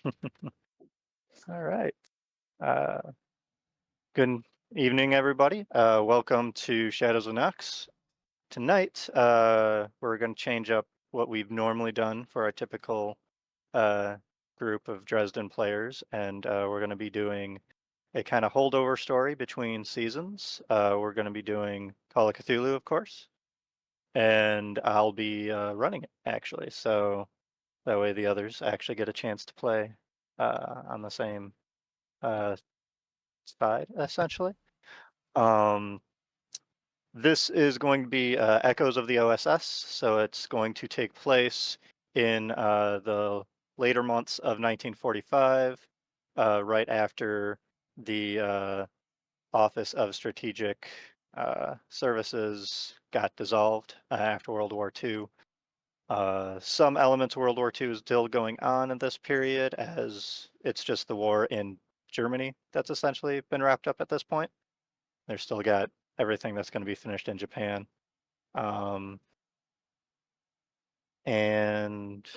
All right. Uh, Good evening, everybody. Welcome to Shadows of Nox. Tonight, we're going to change up what we've normally done for our typical uh, group of Dresden players, and we're going to be doing a kind of holdover story between seasons. We're going to be doing Call of Cthulhu, of course, and I'll be running it, actually, so that way the others actually get a chance to play on the same uh, side, essentially. Um, this is going to be Echoes of the O.S.S, so it's going to take place in the later months of 1945, right after the Office of Strategic Services got dissolved after World War II. Some elements of World War II is still going on in this period, as it's just the war in Germany that's essentially been wrapped up at this point. They've still got everything that's going to be finished in Japan. Um, and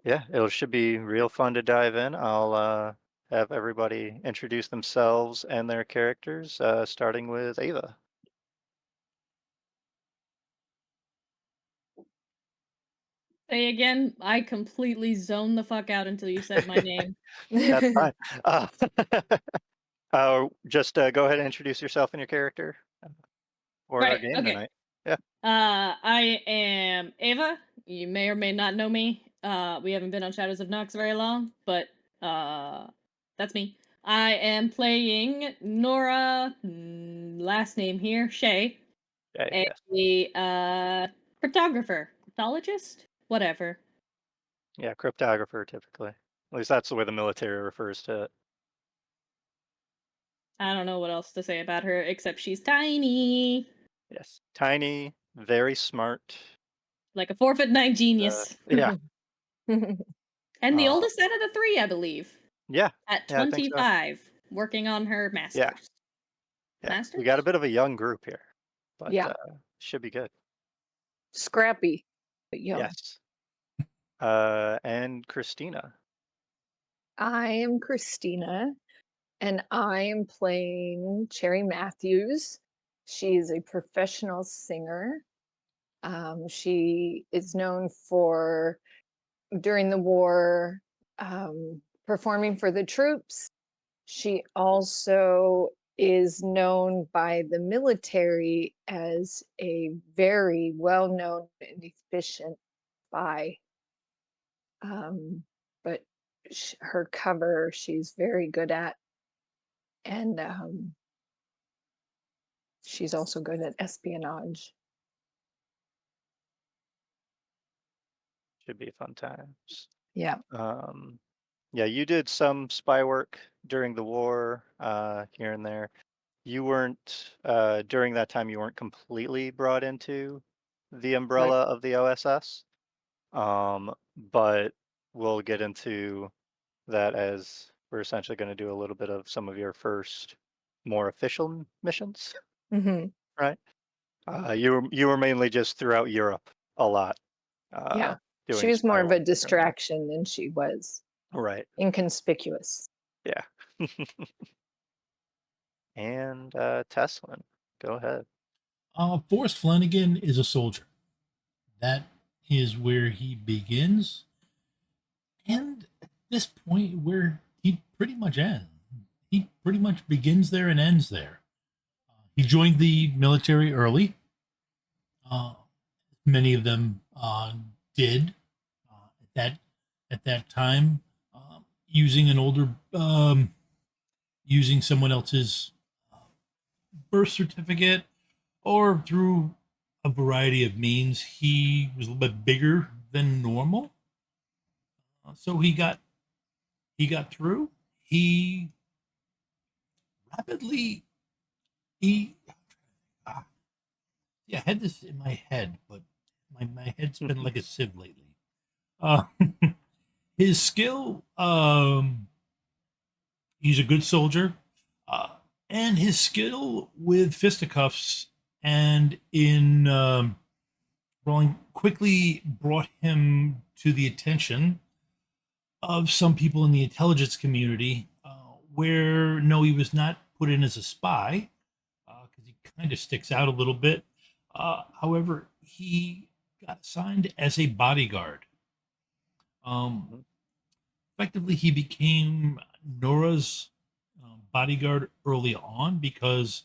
yeah, it should be real fun to dive in. I'll have everybody introduce themselves and their characters, starting with Ava. Say again, I completely zoned the fuck out until you said my name. That's fine. Uh, just go ahead and introduce yourself and your character or our Right, game okay. tonight. Yeah. I am Ava. You may or may not know me. We haven't been on Shadows of Nox very long, but that's me. I am playing Nora, last name here, Shea, Yeah. Yes. a cryptographer, cryptologist, whatever. Yeah. Cryptographer, typically. At least that's the way the military refers to it. I don't know what else to say about her except she's tiny, Yes. Tiny, very smart. like a 4'9" genius. Yeah. And the Uh, oldest out of the three, I believe, yeah. at Yeah. I think so. 25, working on her Yeah. master's. Yeah, we got a Master's? bit of a young group here, but Yeah, should be good. scrappy, but young. Yes. And Christina. I am Christina, and I am playing Cherry Matthews. She's a professional singer. She is known for, during the war, performing for the troops. She also is known by the military as a very well-known and efficient spy. But her cover she's very good at, and she's also good at espionage. Should be fun times. Yeah, Um, yeah, you did some spy work during the war, here and there. You weren't, during that time, you weren't completely brought into the right. umbrella of the OSS. But we'll get into that as we're essentially going to do a little bit of some of your first more official missions, Hmm. right? You were mainly just throughout Europe a lot, Yeah, she doing was spy more of a work here and there. distraction than she was Right. inconspicuous. Yeah. And Teslan, go ahead. Forrest Flanagan is a soldier. That is where he begins, and at this point, where he pretty much ends. He pretty much begins there and ends there. He joined the military early. Uh, Many of them did at that time, using an older, using someone else's birth certificate or through a variety of means. He was a little bit bigger than normal, so he got through. He rapidly he yeah, I had this in my head, but my head's been like a sieve lately. Uh, his skill, he's a good soldier, and his skill with fisticuffs and in rolling quickly brought him to the attention of some people in the intelligence community, where no, he was not put in as a spy because he kind of sticks out a little bit. However, he got assigned as a bodyguard. Mhm. Effectively, he became Nora's bodyguard early on because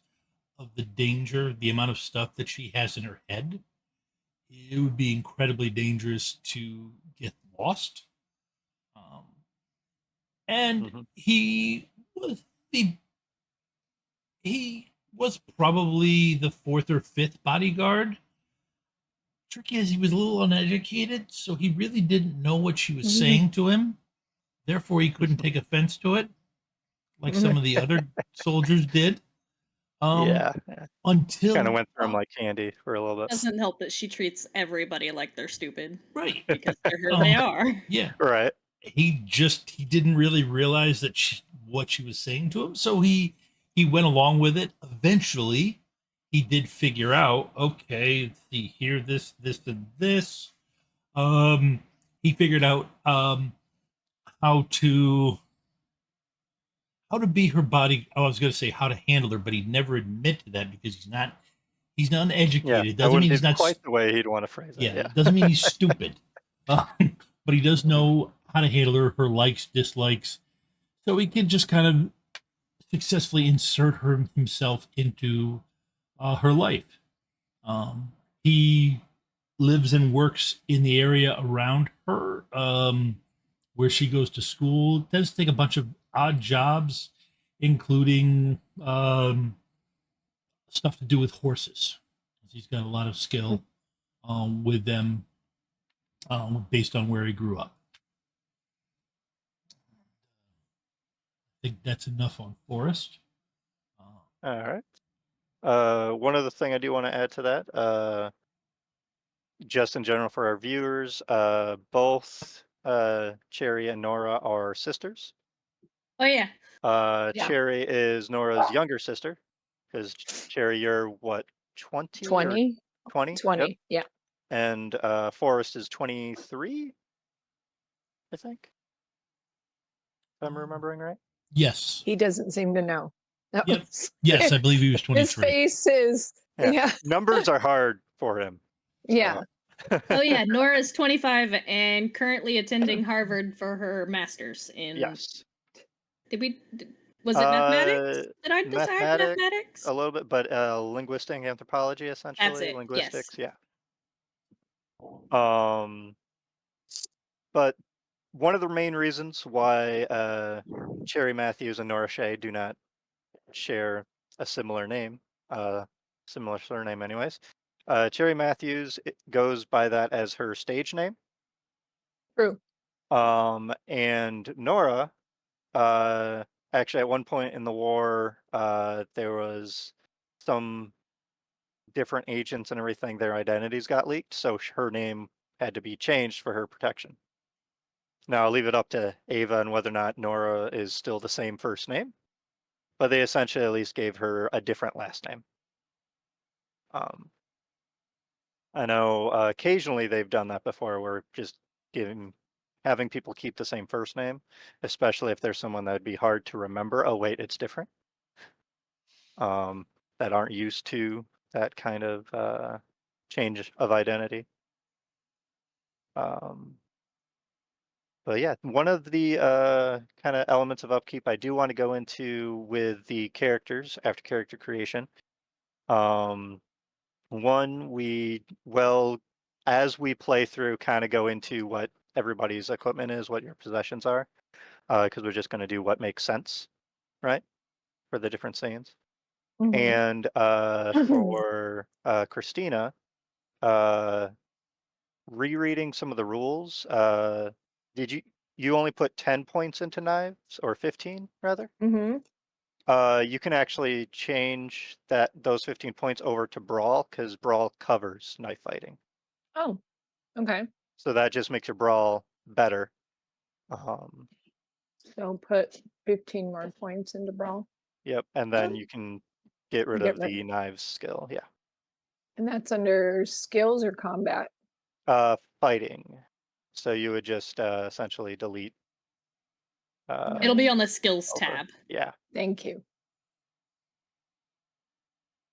of the danger, the amount of stuff that she has in her head. It would be incredibly dangerous to get lost. Um, and Mhm. was the he was probably the fourth or fifth bodyguard. Tricky is he was a little uneducated, so he really didn't know what she was saying to him. Therefore, he couldn't take offense to it, like some of the other soldiers did. Um, Yeah, kind of until went through him like candy for a little bit. Doesn't help that she treats everybody like they're stupid right, because to her they are. yeah, Right. he didn't really realize that what she was saying to him, so he went along with it. Eventually, he did figure out, okay, let's see here, this and this. Um, he figured out how to how to be her body. I was going to say how to handle her, but he'd never admit to that because he's not Yeah, educated. that Doesn't wouldn't mean be he's not quite the way he'd want to phrase it. yeah, Yeah. it doesn't mean he's stupid. But he does Mhm. know how to handle her likes, dislikes, so he can just kind of successfully insert himself into her life. He lives and works in the area around her, where she goes to school. Tends to take a bunch of odd jobs, including stuff to do with horses. He's got a lot of skill with them, based on where he grew up. I think that's enough on Forrest. All right. One other thing I do want to add to that, just in general for our viewers, both Cherry and Nora are sisters. Oh yeah. Yeah. Cherry is Nora's younger sister, because Cherry, you're what, 20 or 20. 20? Yep. 20. Yeah. And Forrest is 23, I think, if I'm remembering right. Yes. He doesn't seem to know. No. Yep. Yes, I believe he was His 23. face is, Yeah. yeah. Numbers are hard for him. Yeah. Oh yeah. Nora's 25 and currently attending Harvard for her master's in. Yes. Was it Uh, mathematics? Did I decide mathematics, mathematics? a little bit, but linguistic anthropology, That's essentially. it. Yes. Linguistics, yeah. Um, but one of the main reasons why Cherry Matthews and Nora Shea do not share a similar name, similar surname, anyways. Cherry Matthews goes by that as her stage name. True. And Nora, uh, actually, at one point in the war, there was some different agents and everything, their identities got leaked, so her name had to be changed for her protection. Now I'll leave it up to Ava and whether or not Nora is still the same first name, but they essentially at least gave her a different last name. Um, I know occasionally they've done that before, where just having people keep the same first name, especially if there's someone that'd be hard to remember. Oh wait, it's different. Um, that aren't used to that kind of change of identity. Um, but yeah, one of the kind of elements of upkeep I do want to go into with the characters after character creation. Um, One, as we play through, kind of go into what everybody's equipment is, what your possessions are, because we're just going to do what makes sense, right, for the different scenes. Mhm. And for Christina, uh, rereading some of the rules, did you only put 10 points into knives, or 15 rather? Mhm. You can actually change those 15 points over to brawl, because brawl covers knife fighting. Oh, okay. So that just makes your brawl better. Um, So put 15 more points into brawl. yep, and then you can get rid Get of rid. the knives skill. Yeah. And that's under skills or combat. Fighting. So you would just essentially delete It'll be on the skills over. tab. Yeah. Thank you.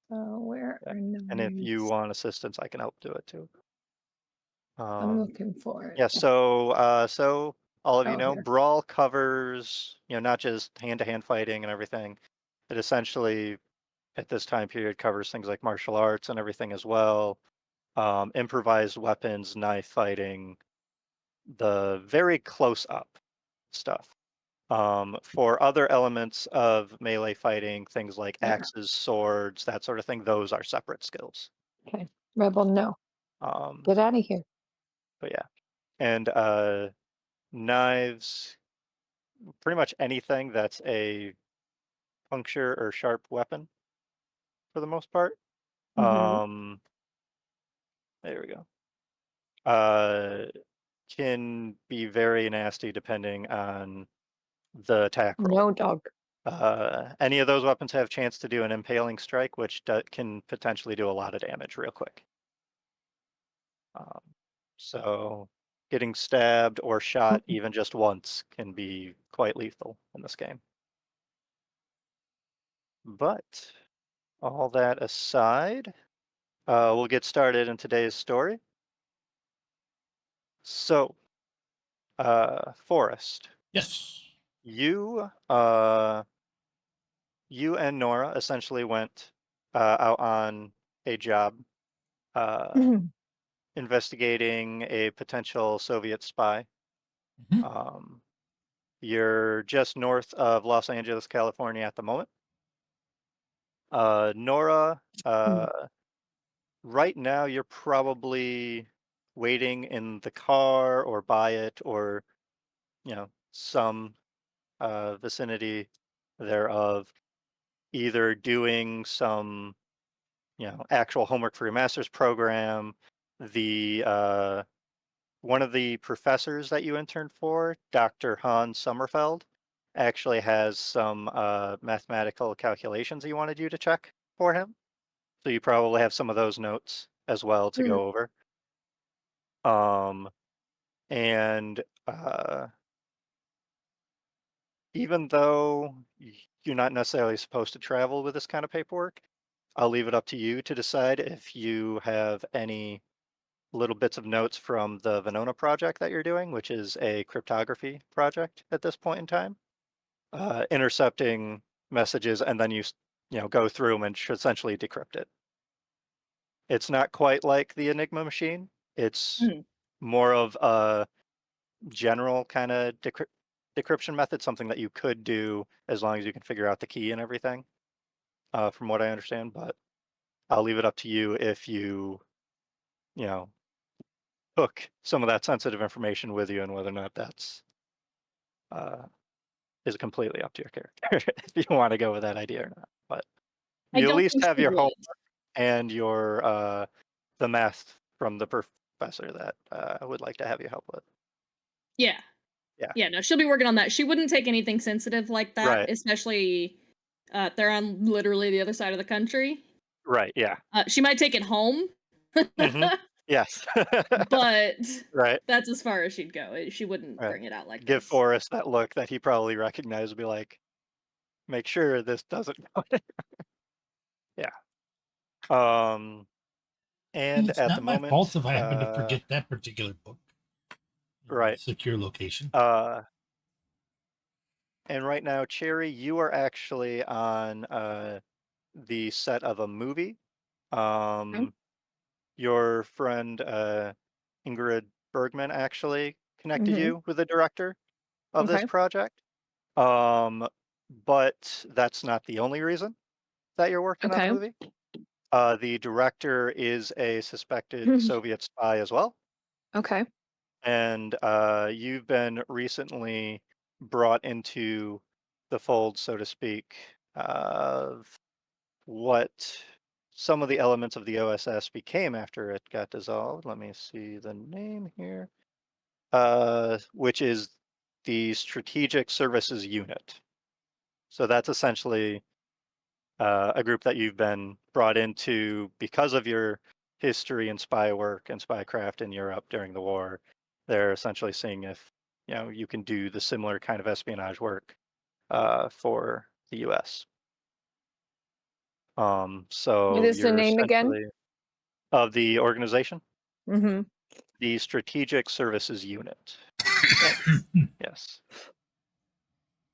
Where Yeah. are And if you knives? want assistance, I can help do it too. I'm looking for it. Yeah, so all of you Oh, know, here. brawl covers, not just hand-to-hand fighting and everything. It essentially, at this time period, covers things like martial arts and everything as well. Improvised weapons, knife fighting, the very close-up stuff. For other elements of melee fighting, things like There. axes, swords, that sort of thing, those are separate skills. Okay. Rebel, no. Um, Get out of here. but yeah, and knives, pretty much anything that's a puncture or sharp weapon for the most part. Mm-hmm. There we go. Uh, can be very nasty depending on the attack roll. No, dog. Any of those weapons have chance to do an impaling strike, which can potentially do a lot of damage real quick. So getting stabbed or shot even just once can be quite lethal in this game. But all that aside, we'll get started in today's story. So, Forrest, Yes. you you and Nora essentially went out on a job investigating a potential Soviet spy. Mhm. Um, you're just north of Los Angeles, California at the moment. Nora, right now you're probably waiting in the car or by it or, some vicinity thereof, either doing some, actual homework for your master's program. The one of the professors that you interned for, Dr. Hans Sommerfeld, actually has some mathematical calculations he wanted you to check for him. So you probably have some of those notes as well to go over. Um, and even though you're not necessarily supposed to travel with this kind of paperwork, I'll leave it up to you to decide if you have any little bits of notes from the Venona project that you're doing, which is a cryptography project at this point in time, intercepting messages, and then you go through them and essentially decrypt it. It's not quite like the Enigma machine. It's more of a general kind of decryption method, something that you could do as long as you can figure out the key and everything, from what I understand. But I'll leave it up to you if you know, took some of that sensitive information with you and whether or not that's uh, is completely up to your character if you want to go with that idea or not. But I you at don't least think have she your homework would. and your the math from the professor that I would like to have you help with. Yeah. Yeah. Yeah, no, she'll be working on that. She wouldn't take anything sensitive like that, Right. especially they're on literally the other side of the country. Right. Yeah. She might take it home, Hmm. Yes. but Right. that's as far as she'd go. She wouldn't Right. bring it out like Give this. Forrest that look that he probably recognized. Be like, make sure this doesn't. Yeah. And And it's at the not my fault moment, if I happen to forget that particular book in a right. secure location. And right now, Cherry, you are actually on the set of a movie. Your friend Ingrid Bergman actually connected Mm-hmm. you with the director of this Okay. project. But that's not the only reason that you're working on the Okay. movie. The director is a suspected Soviet spy as well. Okay. And you've been recently brought into the fold, so to speak, of what some of the elements of the O.S.S. became after it got dissolved. Let me see the name here, which is the Strategic Services Unit. So that's essentially a group that you've been brought into because of your history in spy work and spycraft in Europe during the war. They're essentially seeing if you can do the similar kind of espionage work for the U.S. What So is the you're name again? essentially of the organization, Mm-hmm. the Strategic Services Unit. Yes.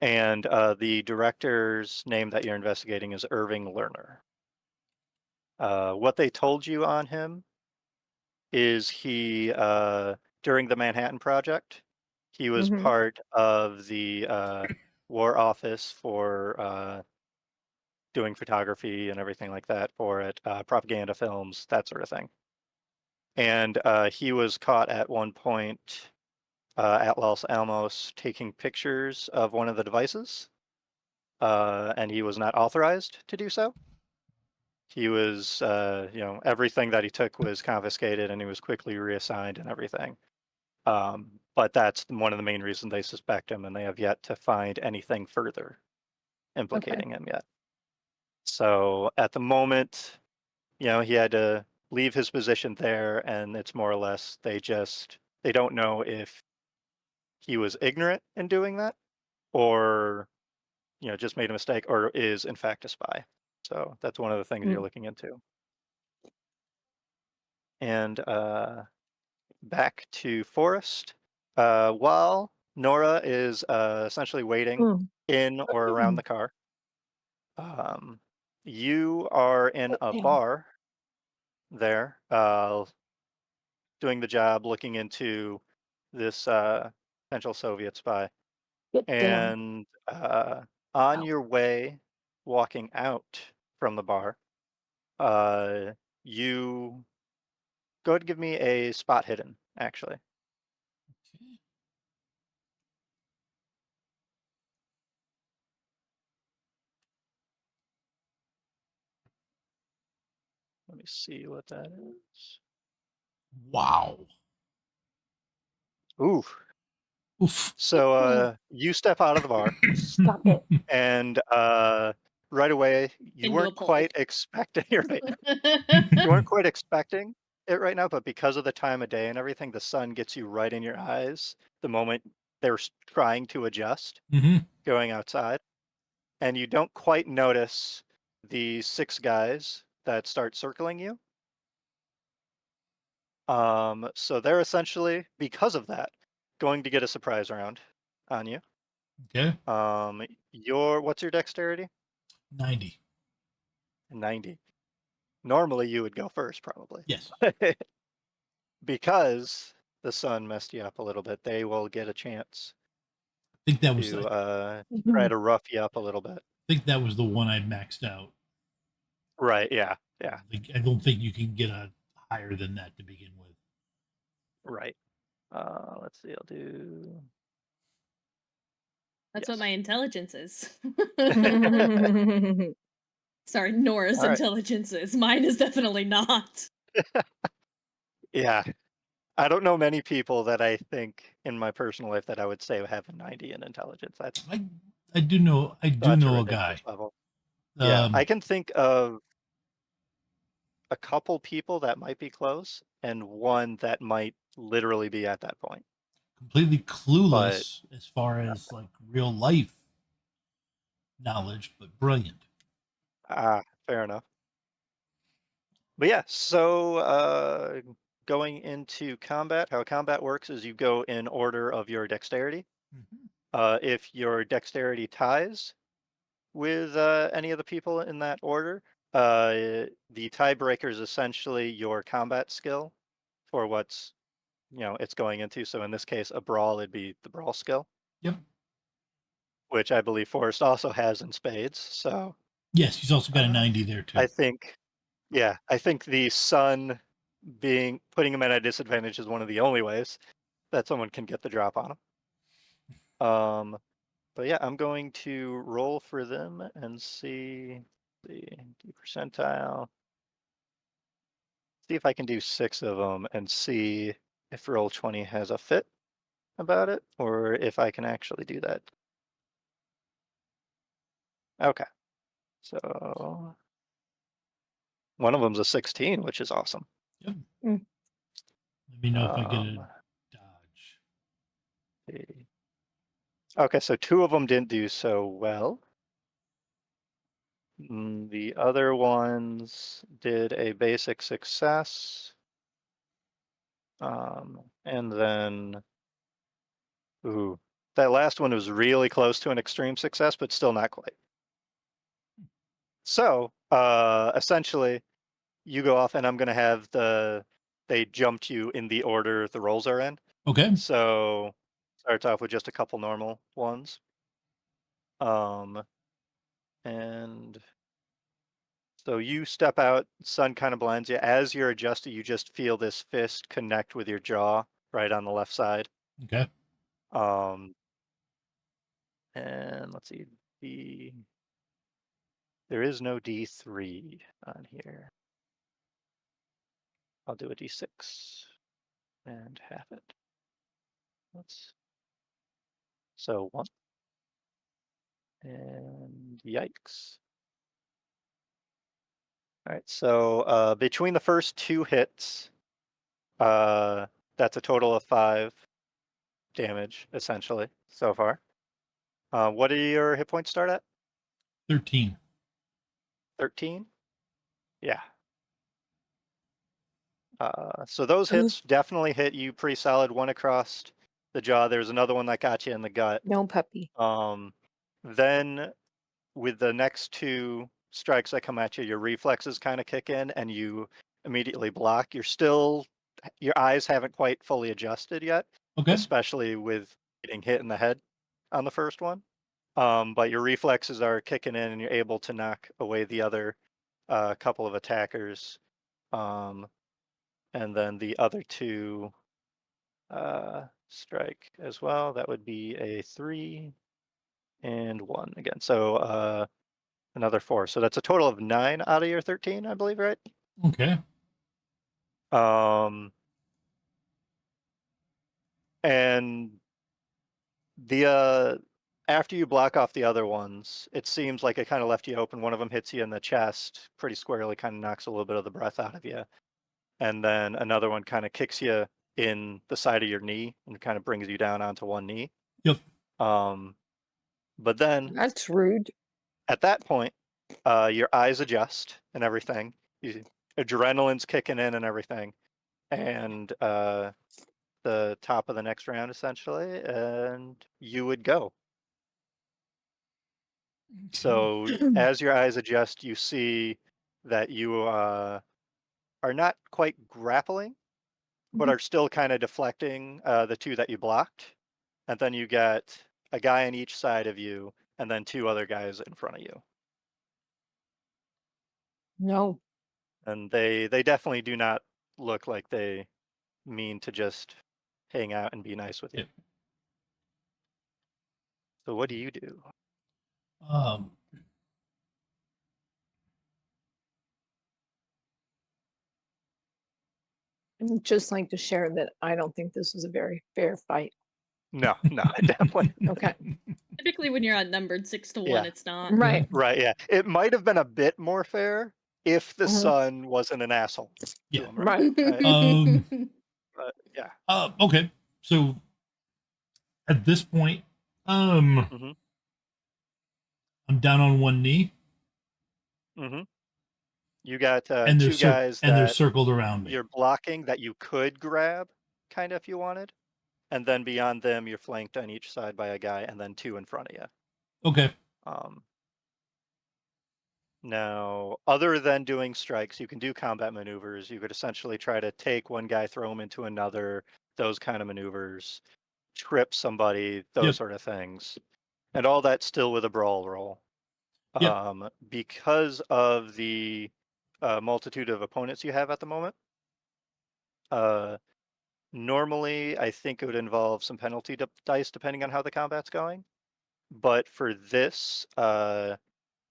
And the director's name that you're investigating is Irving Lerner. What they told you on him is he, during the Manhattan Project, he was Mm-hmm. part of the War Office for doing photography and everything like that for it, propaganda films, that sort of thing. And he was caught at one point at Los Alamos taking pictures of one of the devices, and he was not authorized to do so. He was, everything that he took was confiscated, and he was quickly reassigned and everything. But that's one of the main reasons they suspect him, and they have yet to find anything further implicating him yet. So at the moment, he had to leave his position there, and it's more or less they don't know if he was ignorant in doing that, or just made a mistake, or is in fact a spy. So that's one of the things you're looking into. And back to Forest. While Nora is essentially waiting in or around the car, you are in a bar there, doing the job, looking into this potential Soviet spy. Get down. And on your way, walking out from the bar, you go ahead and give me a spot hidden, actually. Okay. Let me see what that is. Wow. Ooh. Oof. So you step out of the bar, Stop it. and right away you Into a weren't pole. quite expecting you weren't quite expecting it right now, but because of the time of day and everything, the sun gets you right in your eyes the moment they're trying to adjust Mm-hmm. going outside, and you don't quite notice the 6 guys that start circling you. So they're essentially, because of that, going to get a surprise round on you. Okay. What's your dexterity? 90. 90. Normally you would go first, probably. Yes. Because the sun messed you up a little bit, they will get a chance I think that was to I try to rough you up a little bit. think that was the one I maxed out. Right, yeah, I don't think you can get a higher than that to begin with. right. Let's see, I'll do... That's what Yes. my intelligence is. Mm-hmm. Sorry, Nora's All right. intelligence is. Mine is definitely not. Yeah. I don't know many people that I think in my personal life that I would say have a 90 in intelligence. That's I do know a a ridiculous guy. level. Yeah, I can think of a couple people that might be close, and one that might literally be at that point. Completely But clueless as far yeah. as like real life knowledge, but brilliant. Fair enough. But yeah, so going into combat, how combat works is you go in order of your dexterity. Mm-hmm. If your dexterity ties with any of the people in that order, the tiebreaker is essentially your combat skill for what's it's going into. So in this case, a brawl, it'd be the brawl skill, Yep. which I believe Forrest also has in spades. So Yes, he's also got a uh, 90 there too. I think, yeah, I think the sun putting him at a disadvantage is one of the only ways that someone can get the drop on him. But yeah, I'm going to roll for them and see the percentile. See if I can do 6 of them and see if roll 20 has a fit about it, or if I can actually do that. Okay, so one of them's a 16, which is awesome. Yep. Let me know if I get a Um, dodge. see. Okay, so 2 of them didn't do so well. The other ones did a basic success. And then, ooh, that last one was really close to an extreme success, but still not quite. So, essentially, you go off, and I'm gonna have they jumped you in the order the rolls are in. Okay. So, starts off with just a couple normal ones. And so you step out, sun kind of blinds you. As you're adjusted, you just feel this fist connect with your jaw right on the left side. Okay. Um, and let's see, there is no D3 on here. I'll do a D6 and half it. So 1. And yikes. All right, so between the first 2 hits, that's a total of 5 damage, essentially, so far. What do your hit points start at? 13. 13? Yeah. So those hits definitely hit you pretty solid. One across the jaw. There's another one that got you in the gut. No puppy. Then with the next 2 strikes that come at you, your reflexes kind of kick in and you immediately block. Your eyes haven't quite fully adjusted yet, Okay. especially with getting hit in the head on the first one. But your reflexes are kicking in and you're able to knock away the other couple of attackers. And then the other 2 strike as well. That would be a 3 and 1 again. So another 4. So that's a total of 9 out of your 13, I believe, right? Okay. And the after you block off the other ones, it seems like it kind of left you open. One of them hits you in the chest pretty squarely, kind of knocks a little bit of the breath out of you. And then another one kind of kicks you in the side of your knee and kind of brings you down onto one knee. Yep. But then That's rude. at that point, your eyes adjust and everything. Adrenaline's kicking in and everything. And the top of the next round, essentially, and you would go. So as your eyes adjust, you see that you are not quite grappling, but are still kind of deflecting the 2 that you blocked. And then you get a guy on each side of you, and then 2 other guys in front of you. No. And they definitely do not look like they mean to just hang out and be nice with you. Yep. So what do you do? I'd just like to share that I don't think this was a very fair fight. No, definitely. Okay. Typically, when you're outnumbered 6 to 1, Yeah. it's not. Right. Right, yeah. It might have been a bit more fair if the Mhm. sun wasn't an asshole to Yeah. him, Right. But yeah. Okay. So at this point, Mhm. I'm down on one knee, Mhm. You got and 2 guys they're that circled around me. you're blocking that you could grab, kind of, if you wanted. And then beyond them, you're flanked on each side by a guy, and then 2 in front of you. Okay. Now, other than doing strikes, you can do combat maneuvers. You could essentially try to take one guy, throw him into another, those kind of maneuvers, trip somebody, those Yep. sort of things. And all that still with a brawl roll. Yep. Because of the multitude of opponents you have at the moment, normally I think it would involve some penalty dice depending on how the combat's going. But for this,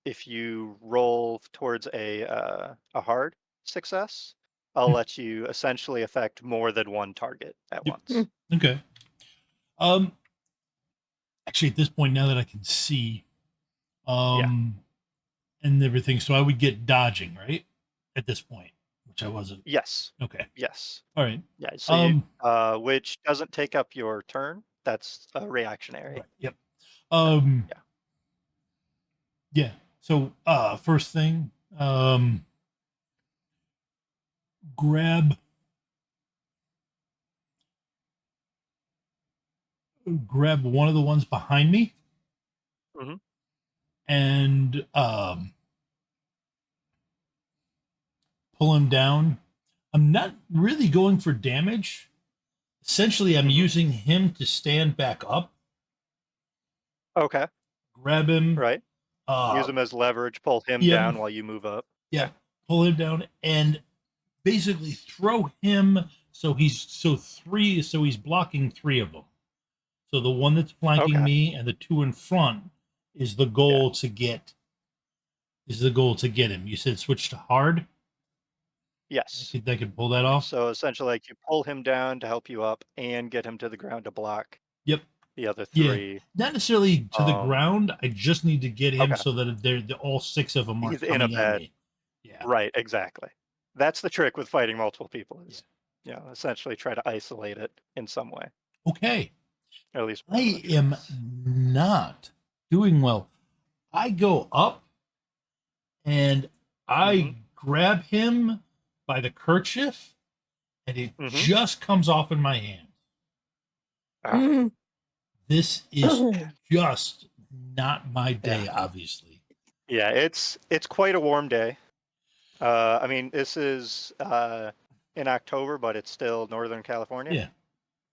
if you roll towards a hard success, I'll let you essentially affect more than one target at Yep. once. Okay. Actually, at this point, now that I can see, and everything, so I would get dodging, right? At this point, which I wasn't. Yes. Okay. Yes. All right. Yeah. So Um. which doesn't take up your turn. that's reactionary. Right. Yep. Yeah. Yeah. So first thing, grab one of the ones behind me Mhm. and pull him down. I'm not really going for damage. Essentially, I'm Mhm. using him to stand back up, Okay. grab him, Right. Use him as leverage. Pull him Yep. down while you move up. yeah, pull him down, and basically throw him so he's blocking three of them. So the one that's flanking Okay. me and the two in front is the goal to get him. You said switch to hard. Yes. They could pull that off. So essentially, like you pull him down to help you up and get him to the ground to block Yep. the other Yeah. three. Not necessarily to the ground. I just need to get him Okay. so that they're all six of them are He's in a coming at bed. me. Yeah. Right. Exactly. That's the trick with fighting multiple people is, essentially try to isolate it in some way, Okay. or at least one of I the am tricks. not doing well. I go up and I Mhm. grab him by the kerchief and it Mhm. just comes off in my hand. Ah, This is just not my day, Yeah. obviously. yeah. It's quite a warm day. I mean, this is in October, but it's still Northern California.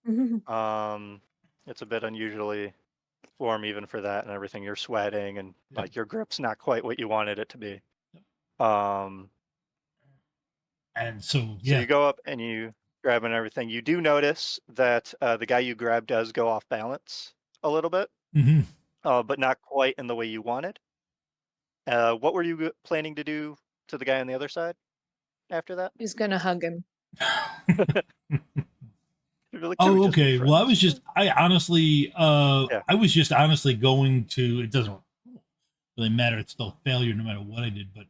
Yeah. It's a bit unusually warm even for that and everything. You're sweating and Yep. like your grip's not quite what you wanted it to be. Um, And so, so yeah. you go up and you grab and everything. You do notice that the guy you grab does go off balance a little bit, Mhm. but not quite in the way you wanted. What were you planning to do to the guy on the other side after that? He's gonna hug him. You're like, "Can we Oh, just be okay. Well, friends?" Yeah. I was just honestly going to, it doesn't really matter. It's still a failure no matter what I did, but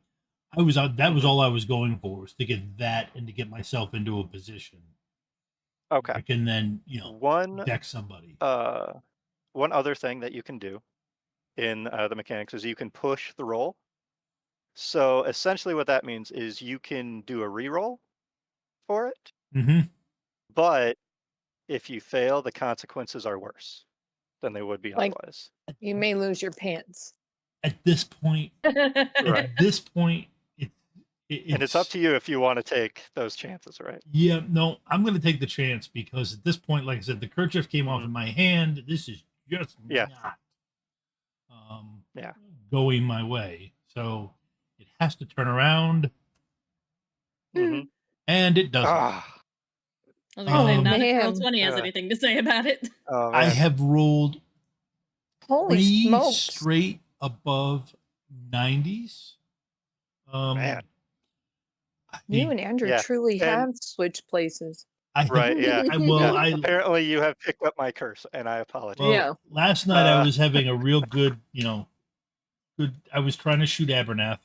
that was Mhm. all I was going for, was to get that and to get myself into a position Okay. where I can then, One deck somebody. one other thing that you can do in the mechanics is you can push the roll. So essentially, what that means is you can do a reroll for it, Mm-hmm. but if you fail, the consequences are worse than they would be Like otherwise. you may lose your pants. At this point, Right. at this point, And it's up it's to you if you want to take those chances, right? yeah, no, I'm going to take the chance because at this point, like I said, the kerchief came off Mhm. in my hand. This is just Yeah. not um, Yeah. going my way. So it has to turn around, hmm and it doesn't. Ah. I was gonna say, Oh not if roll man. 20 has Uh, anything to say about it. oh I man. have rolled Holy 3 smokes. straight above 90s. Man. You and Andrew Yeah. truly And have switched places. I have, right. Yeah. well, Yeah. Apparently, you have picked up my curse, and I apologize. Yeah. last night I Uh, was having a real good, I was trying to shoot Abernath.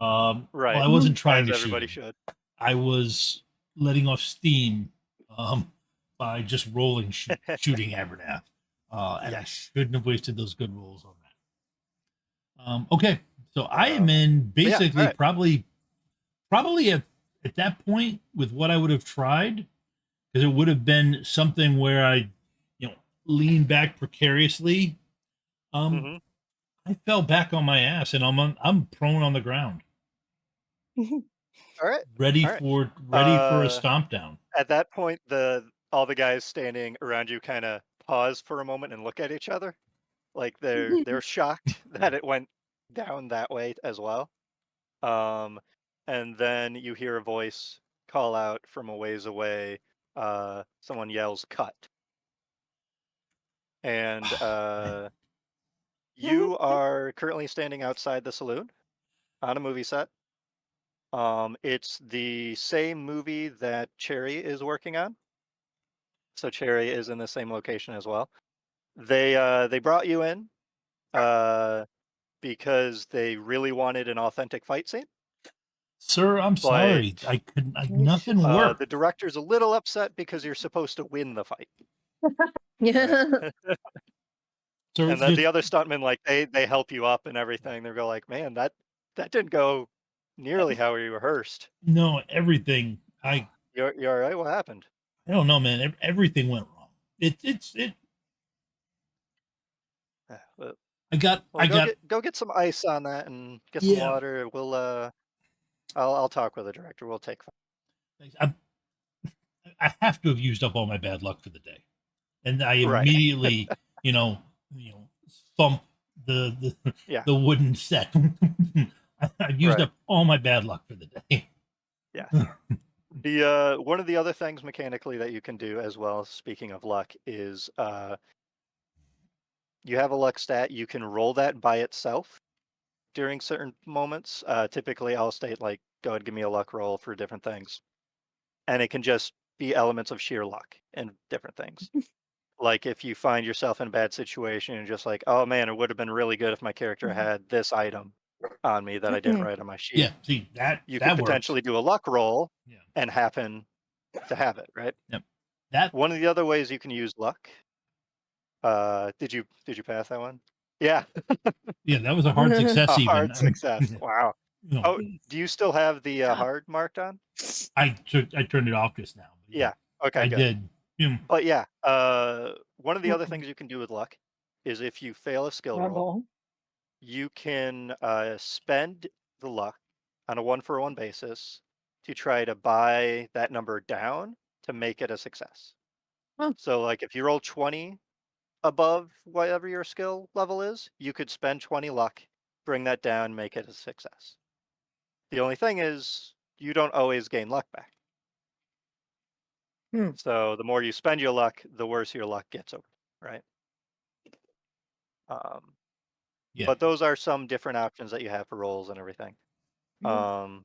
Well, right. I wasn't trying As to shoot everybody him. should. I was letting off steam by just rolling, shooting Abernath. And I Yes. shouldn't have wasted those good rolls on that. Okay, so I am But in yeah. basically All right. probably at that point with what I would have tried, because it would have been something where I, lean back precariously. hmm I fell back on my ass and I'm prone on the ground, All right. ready All right. for a stomp down. At that point, all the guys standing around you kind of pause for a moment and look at each other, like they're shocked that it went down that way as well. Um, and then you hear a voice call out from a ways away. Someone yells, "Cut!" And you are currently standing outside the saloon on a movie set. It's the same movie that Cherry is working on. So Cherry is in the same location as well. They brought you in uh, because they really wanted an authentic fight scene, Sir, I'm but sorry. Nothing the worked. director's a little upset because you're supposed to win the fight. Yeah. So And then the other stuntmen, like they help you up and everything. They go like, "Man, that didn't go nearly how we rehearsed." no, everything. You're all right. What happened? I don't know, man. Everything went wrong. It. Well, I got. go get some ice on that and get some Yeah. water. We'll I'll talk with the director. We'll take. I have to have used up all my bad luck for the day, and I Right. immediately, thump the Yeah. the wooden set. I've used Right. up all my bad luck for the day. Yeah. The one of the other things mechanically that you can do as well, speaking of luck, is you have a luck stat. You can roll that by itself during certain moments. Typically, I'll state like, "Go ahead, give me a luck roll for different things," and it can just be elements of sheer luck and different things. Like if you find yourself in a bad situation and just like, "Oh man, it would have been really good if my character had this item on me that I didn't write on my sheet." Yeah, see You could that works. potentially do a luck roll Yeah, and happen to have it, right? yep. That One of the other ways you can use luck. Did you pass that one? Yeah, yeah, that was a hard success. a Even hard success. Wow. you know, Oh, do you still have the hard marked on? I turned it off just now. But Yeah. Okay, I good. did. But yeah, one of the other things you can do with luck is if you fail a skill roll, Trouble. you can spend the luck on a 1-for-1 basis to try to buy that number down to make it a success. Huh. So, like, if you roll 20 above whatever your skill level is, you could spend 20 luck, bring that down, make it a success. The only thing is, you don't always gain luck back. Hmm. So, the more you spend your luck, the worse your luck gets over, right? Yeah. But those are some different options that you have for rolls and everything. Um,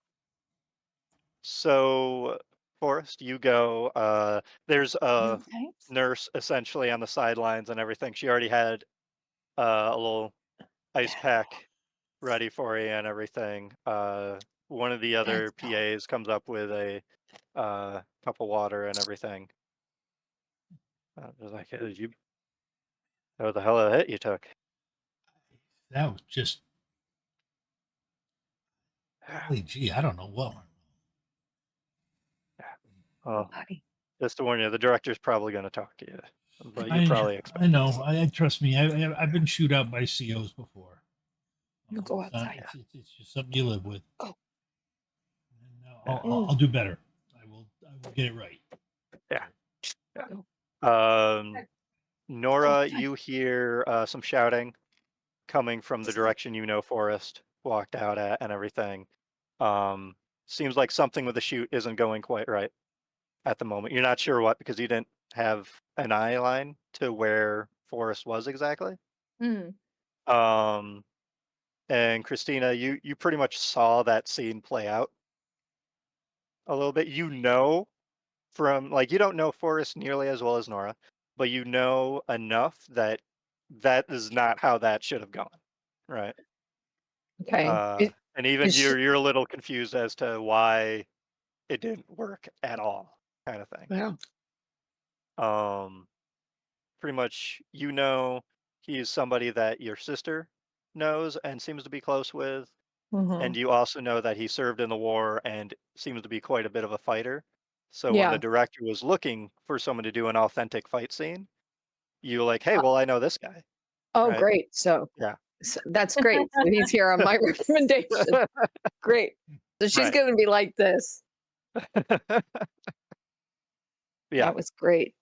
so, Forrest, you go. There's a Okay. nurse essentially on the sidelines and everything. She already had a little ice pack ready for you and everything. One of the other That's all. PAs comes up with a cup of water and everything. Just like, "Hey, that was a hell of a hit you took." That was just golly gee, I don't know what. Well, Buddy. just to warn you, the director's probably going to talk to you, but you I probably expect. I know. I trust me. I've been shoot out by COs before. You go It's not- outside. it's just something you live with. Oh. And Yeah. I'll do better. I will get it right. Yeah. Go. Nora, outside. you hear some shouting coming from the direction Forrest walked out at and everything. Seems like something with the shoot isn't going quite right at the moment. You're not sure what because you didn't have an eye line to where Forrest was exactly. Hmm. Um, and Christina, you pretty much saw that scene play out a little bit. You know from like you don't know Forrest nearly as well as Nora, but you know enough that that is not how that should have gone, right? Okay. And even Is she, you're a little confused as to why it didn't work at all, kind of thing. well, Um, Pretty much, he is somebody that your sister knows and seems to be close with, and mhm. you also know that he served in the war and seems to be quite a bit of a fighter. So when the Yeah. director was looking for someone to do an authentic fight scene, you were like, "Hey, Uh, well, I know this guy," oh, right? great. So, Yeah. that's great. So he's here on my recommendation. Great. So she's Right. going to be like this. Yeah. That was great.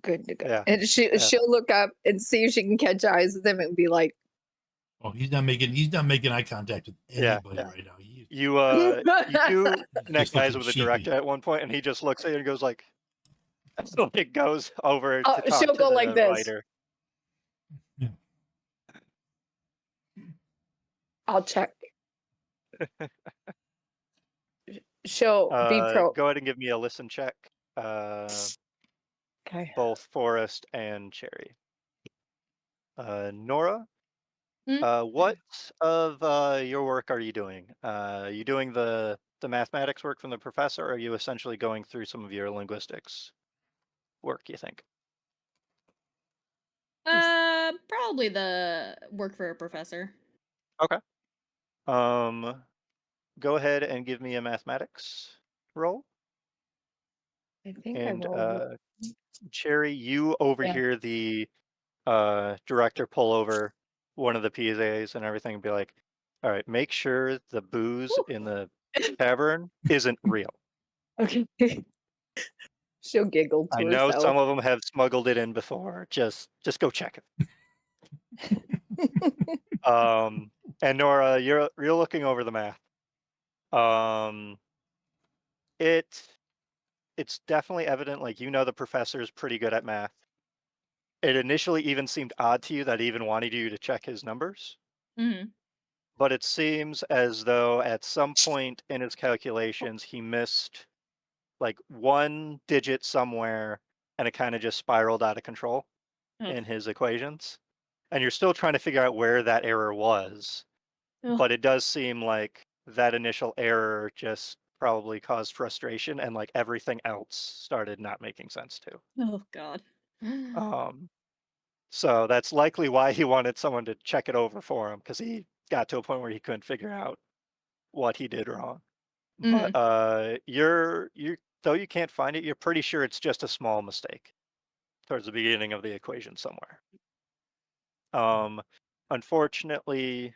Good to go. Yeah. And Yeah. she'll look up and see if she can catch eyes with him and be like, Oh, he's not making eye contact with Yeah. anybody Yeah. right now. He's You do connect just eyes looking with the sheepy. director at one point, and he just looks at you and goes like, it goes over oh, to talk she'll to go like the this. writer. Yeah. I'll check. She'll be pro. Go ahead and give me a listen check. Okay. Both Forrest and Cherry. Nora, Hmm? what of your work are you doing? You doing the mathematics work from the professor, or are you essentially going through some of your linguistics work, you think? Probably the work for a professor. Okay. Um, go ahead and give me a mathematics roll. I think I And rolled. Cherry, you overhear the director pull over one of the PAs and everything and be like, all right, make sure the booze Woo. in the tavern isn't real. Okay. She'll giggle I to know herself. some of them have smuggled it in before. Just go check it. And Nora, you're looking over the math. Um, it's definitely evident, like the professor is pretty good at math. It initially even seemed odd to you that he even wanted you to check his numbers. Mm-hmm. But it seems as though at some point in his calculations, he missed like one digit somewhere and it kind of just spiraled out of control Ugh. in his equations. And you're still trying to figure out where that error was. Ugh. But it does seem like that initial error just probably caused frustration and like everything else started not making sense too. Oh God. Um, so that's likely why he wanted someone to check it over for him because he got to a point where he couldn't figure out what he did wrong. But Mm. you though you can't find it, you're pretty sure it's just a small mistake towards the beginning of the equation somewhere. Um, unfortunately,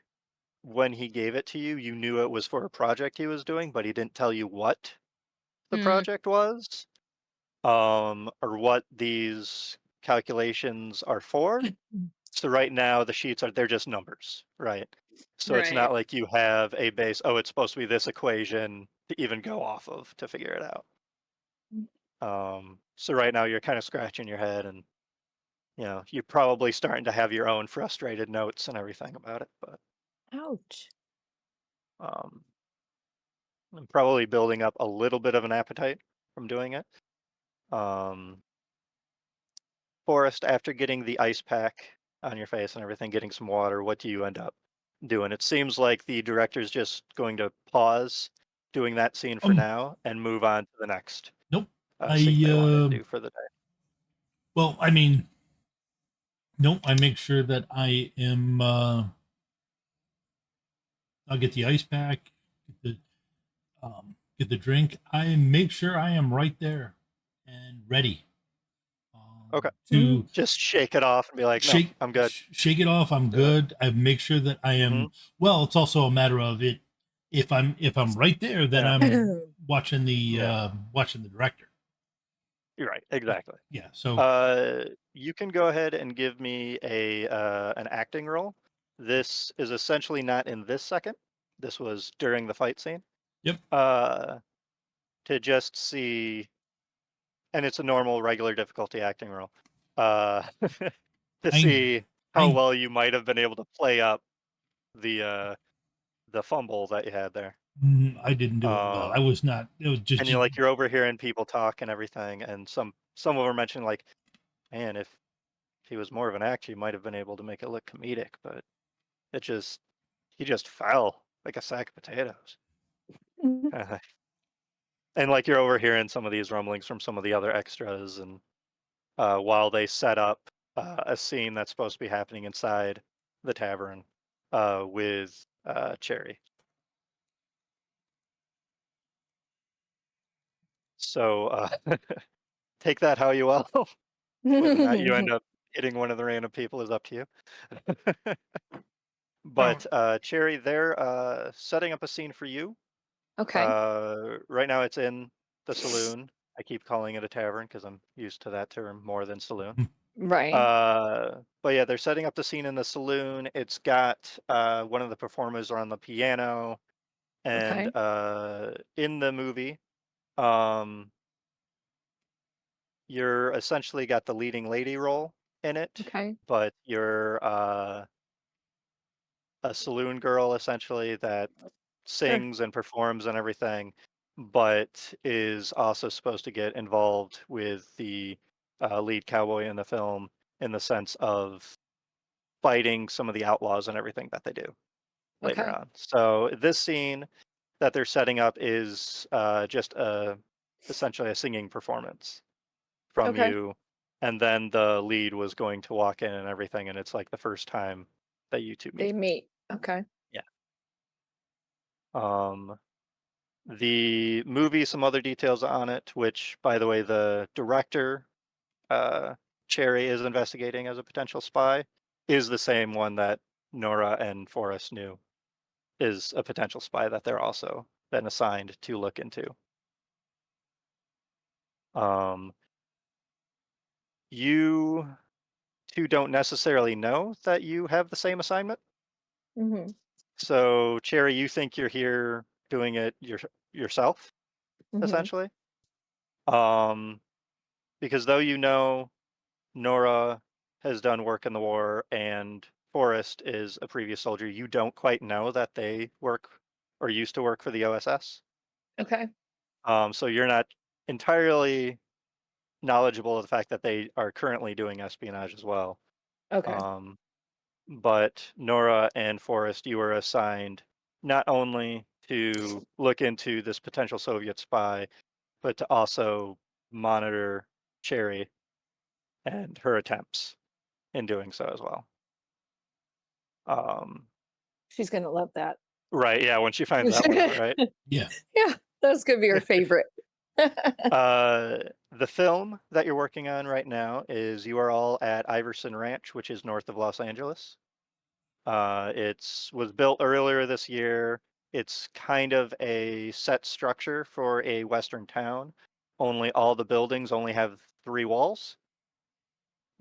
when he gave it to you, you knew it was for a project he was doing, but he didn't tell you what the Mm. project was, or what these calculations are for. So right now the sheets they're just numbers, right? So it's Right. not like you have a base, oh, it's supposed to be this equation to even go off of to figure it out. So right now you're kind of scratching your head and you're probably starting to have your own frustrated notes and everything about it, but Ouch. um I'm probably building up a little bit of an appetite from doing it. Um Forrest, after getting the ice pack on your face and everything, getting some water, what do you end up doing? It seems like the director's just going to pause doing that scene for Um, now and move on to the next nope. scene I they want to do for the day. well, I mean, nope. I make sure that I am. I'll get the ice pack, get the drink. I make sure I am right there and ready Okay. to Just shake it off and be like, no, I'm good. shake it off. I'm Do it. good. I make sure that I Hmm. am. Well, it's also a matter of it. If I'm right there, then Yeah. I'm Yeah. watching the director. You're right. Exactly. Yeah. So You can go ahead and give me an acting role. This is essentially not in this second. This was during the fight scene. yep. Uh, to just see, and it's a normal, regular difficulty acting role. To I see how I well you might have been able to play up the fumble that you had there. I didn't do it well. I Um, was not. It was and you're overhearing people talk and everything, and some of them are mentioning like, man, if he was more of an actor, he might have been able to make it look comedic, but it just he just fell like a sack of potatoes. And like you're overhearing some of these rumblings from some of the other extras, and while they set up a scene that's supposed to be happening inside the tavern with Cherry. So take that how you will. Whether or not you end up hitting one of the random people is up to you. But Cherry, they're setting up a scene for you. Okay. Right now it's in the saloon. I keep calling it a tavern because I'm used to that term more than saloon. Right. But yeah, they're setting up the scene in the saloon. It's got one of the performers on the piano, and Okay. in the movie, um, you're essentially got the leading lady role in it, Okay. but you're a saloon girl essentially that Sure. sings and performs and everything, but is also supposed to get involved with the lead cowboy in the film in the sense of fighting some of the outlaws and everything that they do later Okay. on. So this scene that they're setting up is just essentially a singing performance from Okay. you and then the lead was going to walk in and everything, and it's like the first time that you two They meet. meet. Okay. Um, the movie, some other details on it, which, by the way, the director, uh, Cherry, is investigating as a potential spy, is the same one that Nora and Forrest knew is a potential spy that they're also been assigned to look into. Um, you two don't necessarily know that you have the same assignment. Mm-hmm. So, Cherry, you think you're here doing it yourself, Mm-hmm. essentially. Um, because though you know Nora has done work in the war and Forrest is a previous soldier, you don't quite know that they work or used to work for the O.S.S. Okay. So you're not entirely knowledgeable of the fact that they are currently doing espionage as well. Okay. Um, but Nora and Forrest, you were assigned not only to look into this potential Soviet spy, but to also monitor Cherry and her attempts in doing so as well. Um, She's gonna love that. right, yeah, when she finds that one out, right? Yeah. Yeah, that's gonna be her favorite. Uh, the film that you're working on right now is you are all at Iverson Ranch, which is north of Los Angeles. It's was built earlier this year. It's kind of a set structure for a western town. Only all the buildings only have 3 walls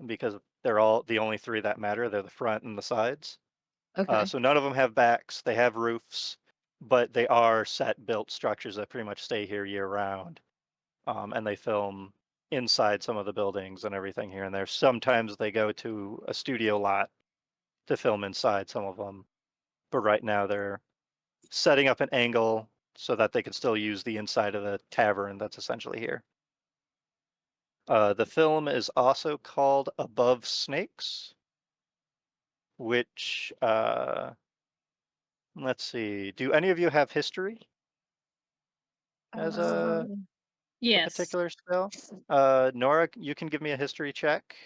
because they're all the only 3 that matter. They're the front and the sides. Okay. So none of them have backs. They have roofs, but they are set built structures that pretty much stay here year round. And they film inside some of the buildings and everything here and there. Sometimes they go to a studio lot to film inside some of them, but right now they're setting up an angle so that they can still use the inside of the tavern that's essentially here. The film is also called Above Snakes, which, let's see, do any of you have history as Um, a Yes. particular skill? Nora, you can give me a history check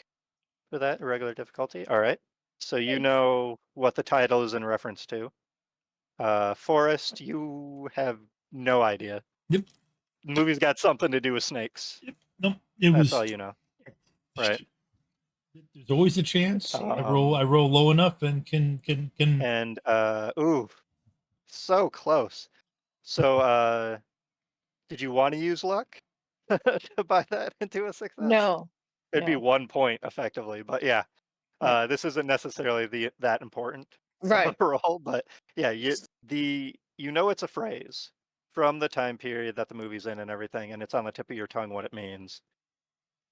for that, irregular difficulty. All right. So you Hey. know what the title is in reference to. Forrest, you have no idea. Yep. The movie's got something to do with snakes. Yep. No, it That's was. all you know, right? There's always a chance. I roll. Um, I roll low enough and can. and ooh, so close. So, did you want to use luck to buy that into a success? no, It'd be no. 1 point effectively, but yeah, Right. this isn't necessarily that important of Right. a role, but yeah, you know it's a phrase from the time period that the movie's in and everything, and it's on the tip of your tongue what it means,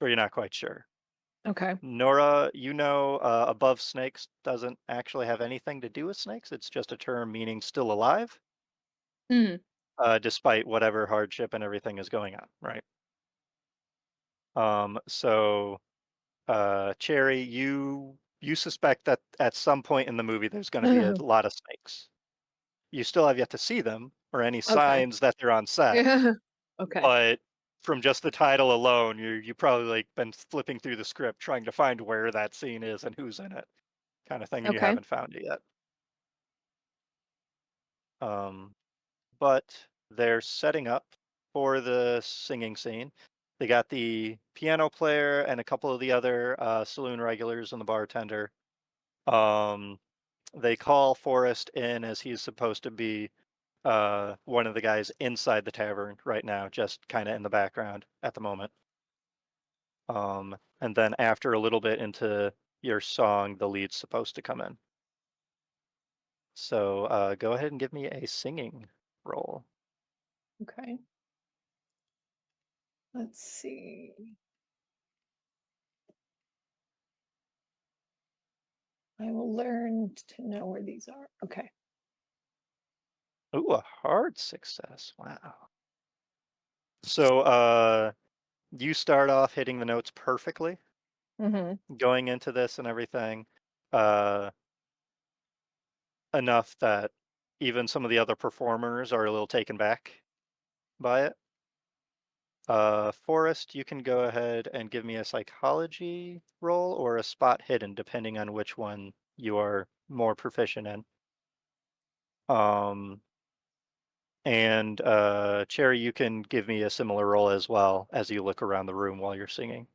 but you're not quite sure. Okay. Nora, you know, above snakes doesn't actually have anything to do with snakes. It's just a term meaning still alive, Hmm. despite whatever hardship and everything is going on, right? So Cherry, you suspect that at some point in the movie there's going to be a lot of snakes. You still have yet to see them or any Okay. signs that they're on set, Yeah. Okay. but from just the title alone, you probably like been flipping through the script trying to find where that scene is and who's in it, kind of thing, and you Okay. haven't found it yet. Um, but they're setting up for the singing scene. They got the piano player and a couple of the other saloon regulars and the bartender. Um, they call Forrest in as he's supposed to be one of the guys inside the tavern right now, just kind of in the background at the moment. And then after a little bit into your song, the lead's supposed to come in. So go ahead and give me a singing roll. Okay. Let's see. I will learn to know where these are. Okay. Ooh, a hard success. Wow. So you start off hitting the notes perfectly Mm-hmm. going into this and everything. Uh, enough that even some of the other performers are a little taken back by it. Forrest, you can go ahead and give me a psychology roll or a spot hidden, depending on which one you are more proficient in. And Cherry, you can give me a similar roll as well as you look around the room while you're singing.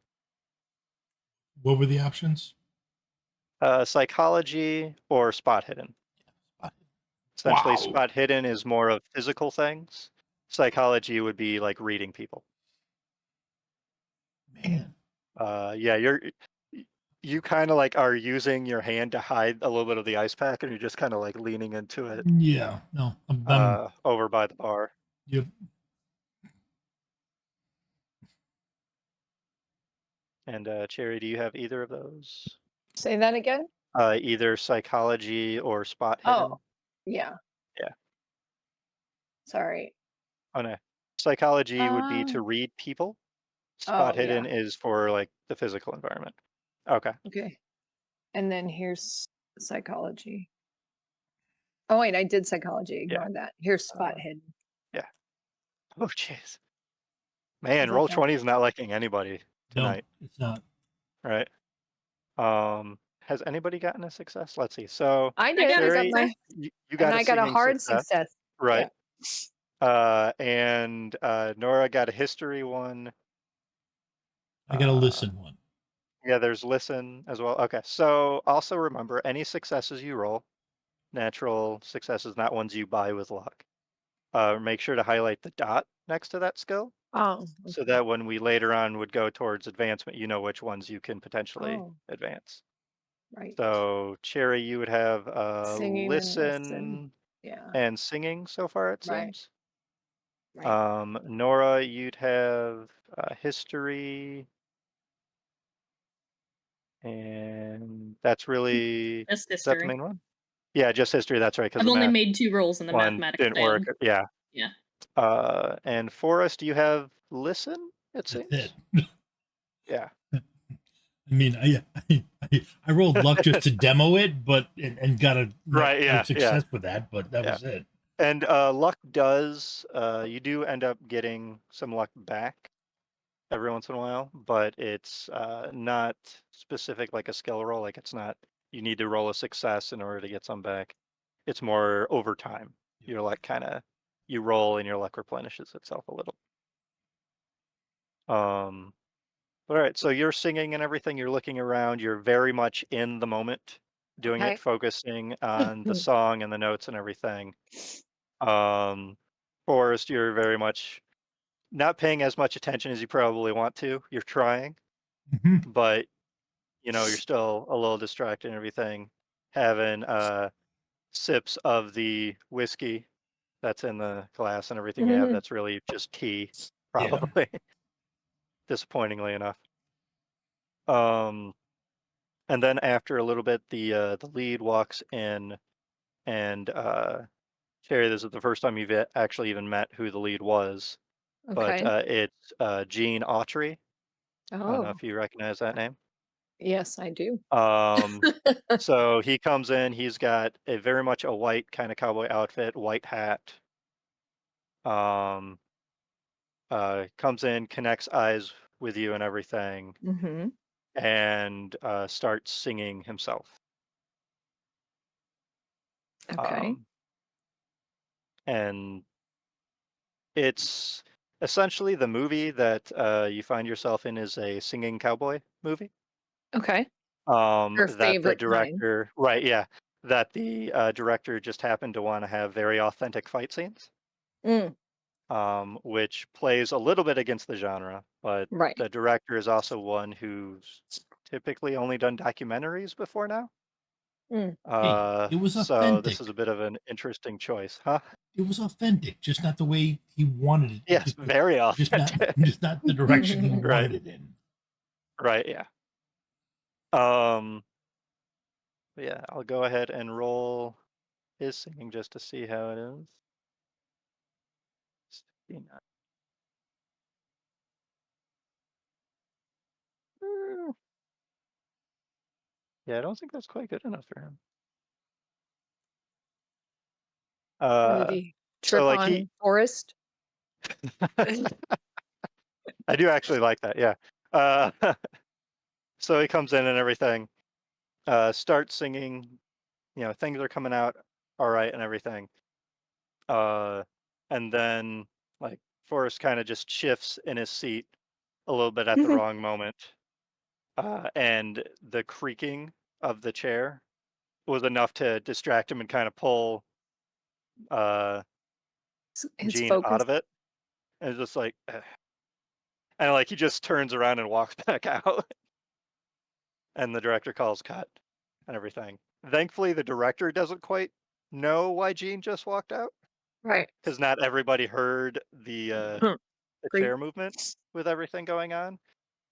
What were the options? Psychology or spot hidden. Essentially, Wow. spot hidden is more of physical things. Psychology would be like reading people. Man. Yeah, you kind of like are using your hand to hide a little bit of the ice pack, and you're just kind of like leaning into it Yeah. No. I'm over by the bar. yep. And Cherry, do you have either of those? Say that again? Either psychology or spot hidden? Oh, yeah. Yeah. Sorry. Oh no. Psychology would be to Um, read people. Spot oh, hidden yeah. is for like the physical environment. Okay. Okay. And then here's psychology. Oh, wait, I did psychology. Yeah. Ignore that. Here's spot Uh, hidden. yeah. Oh jeez. Is Man, that roll bad? 20 is not liking anybody No, tonight, it's not. right? Has anybody gotten a success? Let's see. So I I did. got I a got Sherry, my, success. you and got a I got a singing hard success, success. right? Yeah. And Nora got a history one. I gotta Uh, listen one. yeah, there's listen as well. Okay, so also remember any successes you roll, natural successes, not ones you buy with luck. Make sure to highlight the dot next to that skill, Oh, so okay. that when we later on would go towards advancement, you know which ones you can potentially Oh, advance. right. So Cherry, you would have Singing and listen. listen Yeah. and singing so far, it Right. seems. Right. Nora, you'd have history, and that's really, is Just that the history. main one? Yeah, just history. That's right, because I've the only math made 2 rolls and the one mathematics didn't work. failed. Yeah. Yeah. And Forrest, you have listen, it That's it. seems. Yeah. I mean, I rolled luck just to demo it, but and got a Right. got a Yeah. Yeah. success with that, but that Yeah. was it. And luck does, you do end up getting some luck back every once in a while, but it's not specific like a skill roll. Like it's not, you need to roll a success in order to get some back. It's more over time. Your luck kind of, you roll and your luck replenishes itself a little. Um, all right, so you're singing and everything, you're looking around, you're very much in the moment doing it, Okay. focusing on the song and the notes and everything. Forrest, you're very much not paying as much attention as you probably want to. You're trying, Mhm. but you know, you're still a little distracted and everything, having sips of the whiskey that's in the glass and everything you have that's really just tea, Yeah. probably, disappointingly enough. Um, and then after a little bit, the lead walks in, and Sherry, this is the first time you've actually even met who the lead was, but Okay. it's Gene Autry. I don't know Oh, if you recognize that name. yes, I do. Um, so he comes in, he's got a very much a white kind of cowboy outfit, white hat. Um, comes in, connects eyes with you and everything, Mm-hmm. and starts singing himself. Okay. Um, and it's essentially the movie that you find yourself in is a singing cowboy movie. Okay. Her That the favorite kind. director, right, yeah, that the director just happened to want to have very authentic fight scenes, Mm, which plays a little bit against the genre, but right. the director is also one who's typically only done documentaries before now. Mm. Hey, it was So this authentic. is a bit of an interesting choice, huh? It was authentic, just not the way he wanted it. Yes, very Just not authentic. just not the direction he Right, wanted it in. right, yeah. Um, yeah, I'll go ahead and roll his singing just to see how it is. 69. Mm, yeah, I don't think that's quite good enough for him. Or did Uh, he so trip like he, on Forrest? I do actually like that. Yeah. Uh, so he comes in and everything. Starts singing. Things are coming out all right and everything. And then like Forrest kind of just shifts in his seat a little bit at the wrong moment. And the creaking of the chair was enough to distract him and kind of pull His Gene out focus. of it. And it's just like, "Ugh." And like he just turns around and walks back out. And the director calls cut and everything. Thankfully, the director doesn't quite know why Gene just walked out Right. because not everybody heard the Great. chair movement with everything going on.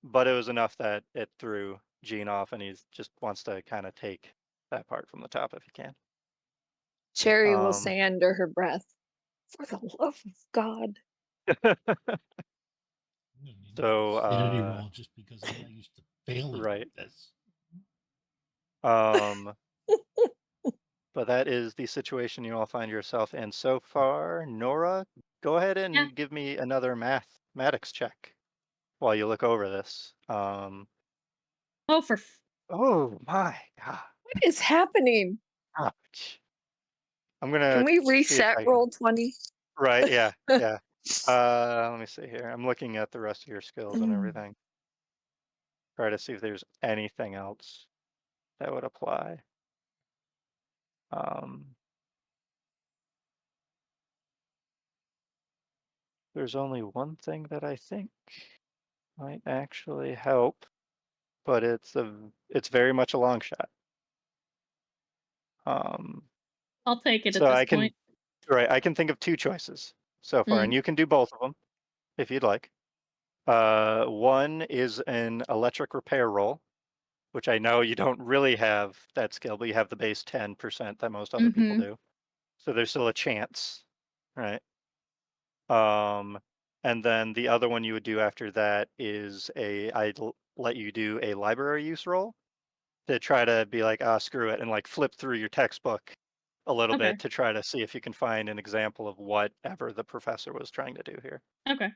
But it was enough that it threw Gene off, and he just wants to kind of take that part from the top if he can. Cherry will Um, say under her breath, "For the love of God." I'm gonna need so, a sanity roll just because I'm not used to failing right. like this. Um, but that is the situation you all find yourself in so far. Nora, go ahead Yeah. and give me another mathematics check while you look over this. Oh, Oh my God. What is happening? Ouch. I'm Can gonna we see if reset I can. roll 20? Right, yeah, yeah. Let me see here. I'm looking at the rest of your skills and Mm. everything. Try to see if there's anything else that would apply. Um, there's only one thing that I think might actually help, but it's very much a long shot. Um, I'll take it at so this I can point. right, I can think of two choices so far, Mm. and you can do both of them if you'd like. One is an electric repair roll, which I know you don't really have that skill, but you have the base 10% that most other people Mm-hmm. do. So there's still a chance, right? Um, and then the other one you would do after that is let you do a library use roll to try to be like, ah, screw it, and like flip through your textbook a little Okay. bit to try to see if you can find an example of whatever the professor was trying to do here. Okay.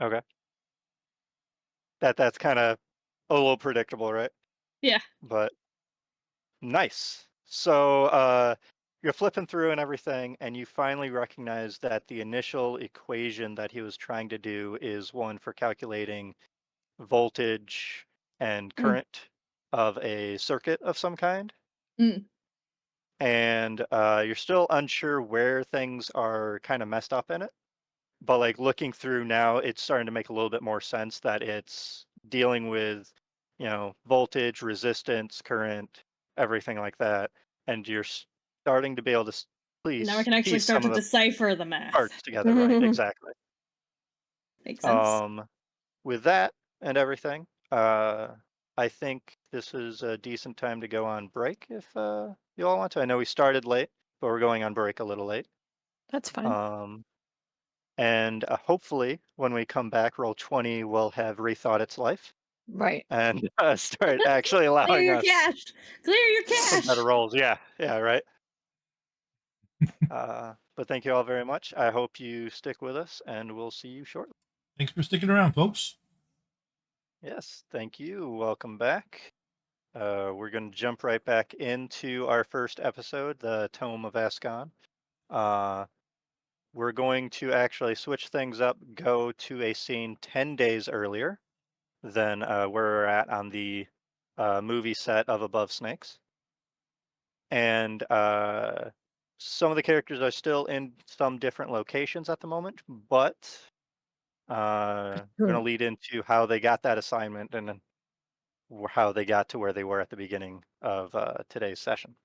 Okay. That's kind of a little predictable, right? Yeah. But nice. So you're flipping through and everything, and you finally recognize that the initial equation that he was trying to do is one for calculating voltage and Mm. current of a circuit of some kind. Mm. And you're still unsure where things are kind of messed up in it. But like looking through now, it's starting to make a little bit more sense that it's dealing with, voltage, resistance, current, everything like that. And you're starting to be able to Now we please can actually piece start some to of the decipher the math. parts together. Right, exactly. Makes sense. With that and everything, I think this is a decent time to go on break if you all want to. I know we started late, but we're going on break a little late. That's fine. Um, and hopefully, when we come back, Roll20 will have rethought its life Right. and start actually Clear allowing your us cache. Clear your some better cache. rolls. Yeah, yeah, right. But thank you all very much. I hope you stick with us, and we'll see you shortly. Thanks for sticking around, folks. Yes, thank you. Welcome back. We're going to jump right back into our first episode, the Tome of Askon. We're going to actually switch things up, go to a scene 10 days earlier than where we're at on the movie set of Above Snakes. And some of the characters are still in some different locations at the moment, but going to lead into how they got that assignment and then how they got to where they were at the beginning of today's session.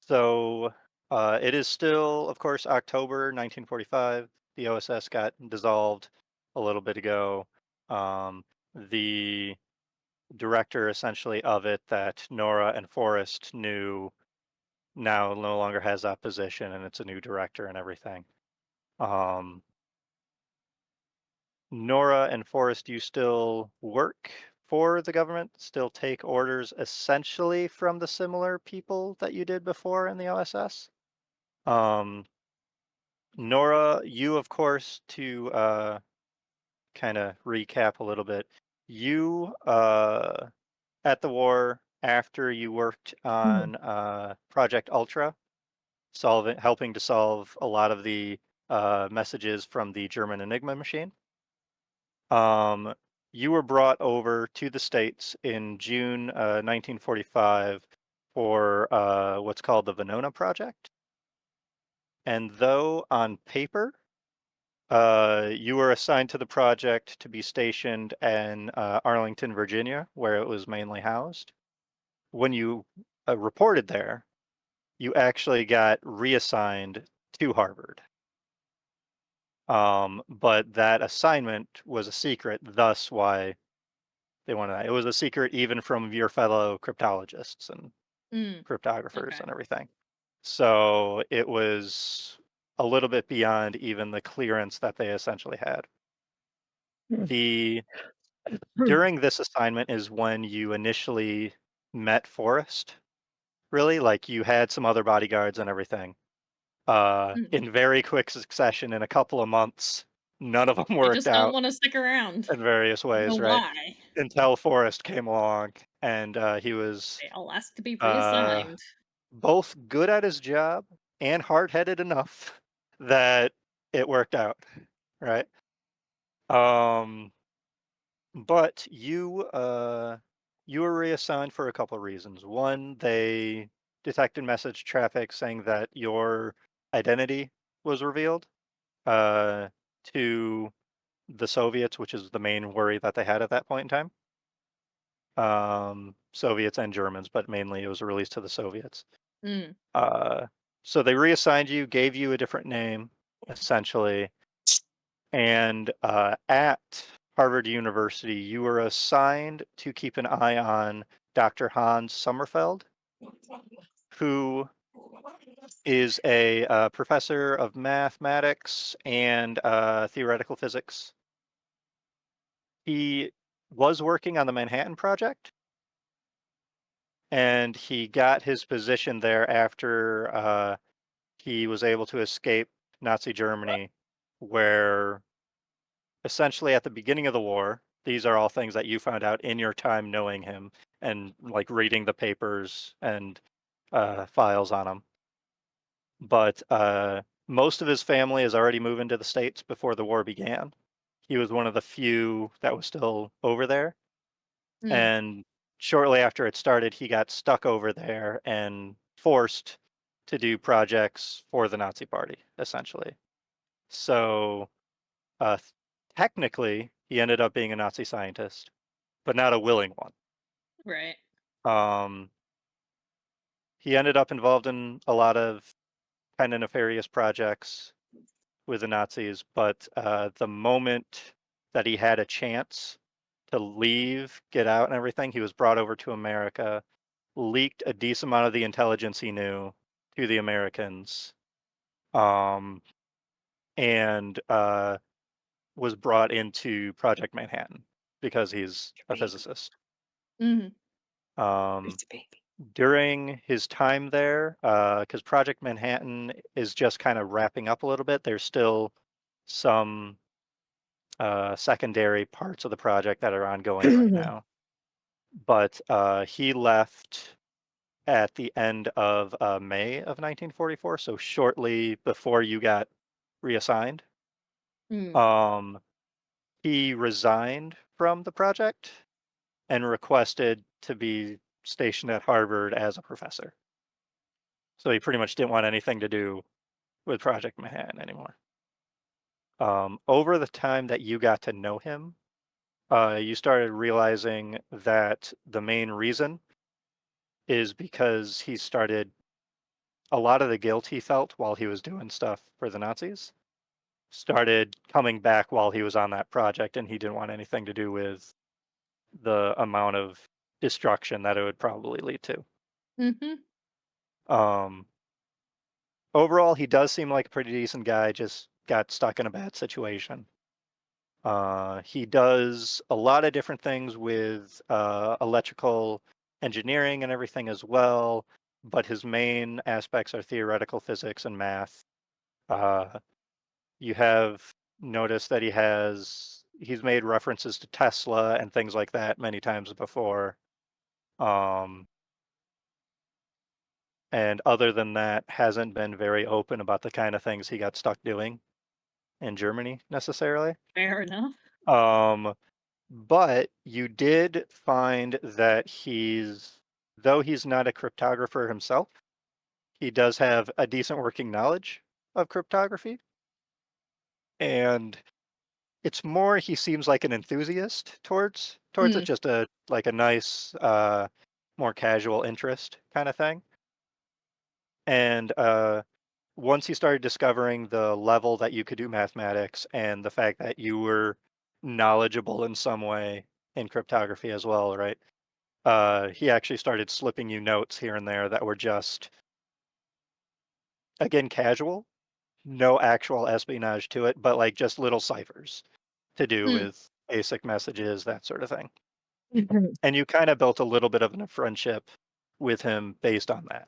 So it is still, of course, October 1945. The O.S.S. got dissolved a little bit ago. The director, essentially, of it that Nora and Forrest knew now no longer has that position, and it's a new director and everything. Nora and Forrest, you still work for the government, still take orders essentially from the similar people that you did before in the O.S.S. Um, Nora, you, of course, to kind of recap a little bit, you, at the war, after you worked on Project Ultra, helping to solve a lot of the messages from the German Enigma machine, you were brought over to the States in June 1945 for what's called the Venona Project. And though on paper, you were assigned to the project to be stationed in Arlington, Virginia, where it was mainly housed. When you reported there, you actually got reassigned to Harvard. But that assignment was a secret, thus why they wanted that. It was a secret even from your fellow cryptologists and cryptographers Okay. and everything. So it was a little bit beyond even the clearance that they essentially had. The During this assignment is when you initially met Forrest. Really, like you had some other bodyguards and everything. In very quick succession, in a couple of months, none of them I worked just don't out want to stick around. in various I don't know ways, right? why. Until Forrest came along, and he was They all asked to be uh, reassigned. both good at his job and hard-headed enough that it worked out, right? Um, but you were reassigned for a couple of reasons. One, they detected message traffic saying that your identity was revealed uh, to the Soviets, which is the main worry that they had at that point in time. Soviets and Germans, but mainly it was released to the Soviets. Mm. So they reassigned you, gave you a different name, essentially, and at Harvard University, you were assigned to keep an eye on Dr. Hans Sommerfeld, who is a professor of mathematics and theoretical physics. He was working on the Manhattan Project, and he got his position there after he was able to escape Nazi Germany, where essentially at the beginning of the war, these are all things that you found out in your time knowing him and like reading the papers and files on him. But most of his family has already moved into the States before the war began. He was one of the few that was still over there. Mm. And shortly after it started, he got stuck over there and forced to do projects for the Nazi Party, essentially. So uh, technically, he ended up being a Nazi scientist, but not a willing one. Right. Um, he ended up involved in a lot of kind of nefarious projects with the Nazis, but the moment that he had a chance to leave, get out, and everything, he was brought over to America, leaked a decent amount of the intelligence he knew to the Americans, um, and was brought into Project Manhattan because he's a physicist. Mm. Um, During his time there, because Project Manhattan is just kind of wrapping up a little bit, there's still some secondary parts of the project that are ongoing right now. But he left at the end of May of 1944, so shortly before you got reassigned. Mm. Um, he resigned from the project and requested to be stationed at Harvard as a professor. So he pretty much didn't want anything to do with Project Manhattan anymore. Over the time that you got to know him, you started realizing that the main reason is because he started a lot of the guilt he felt while he was doing stuff for the Nazis started coming back while he was on that project, and he didn't want anything to do with the amount of destruction that it would probably lead to. Mm-hmm. Um, Overall, he does seem like a pretty decent guy, just got stuck in a bad situation. He does a lot of different things with electrical engineering and everything as well, but his main aspects are theoretical physics and math. Uh, you have noticed that he's made references to Tesla and things like that many times before. And other than that, hasn't been very open about the kind of things he got stuck doing in Germany necessarily. Fair enough. But you did find that though he's not a cryptographer himself, he does have a decent working knowledge of cryptography. And it's more he seems like an enthusiast towards it, Mm. just a nice, more casual interest kind of thing. And once you started discovering the level that you could do mathematics and the fact that you were knowledgeable in some way in cryptography as well, right? He actually started slipping you notes here and there that were just, again, casual, no actual espionage to it, but like just little ciphers to do Mm. with basic messages, that sort of thing. Mhm. And you kind of built a little bit of a friendship with him based on that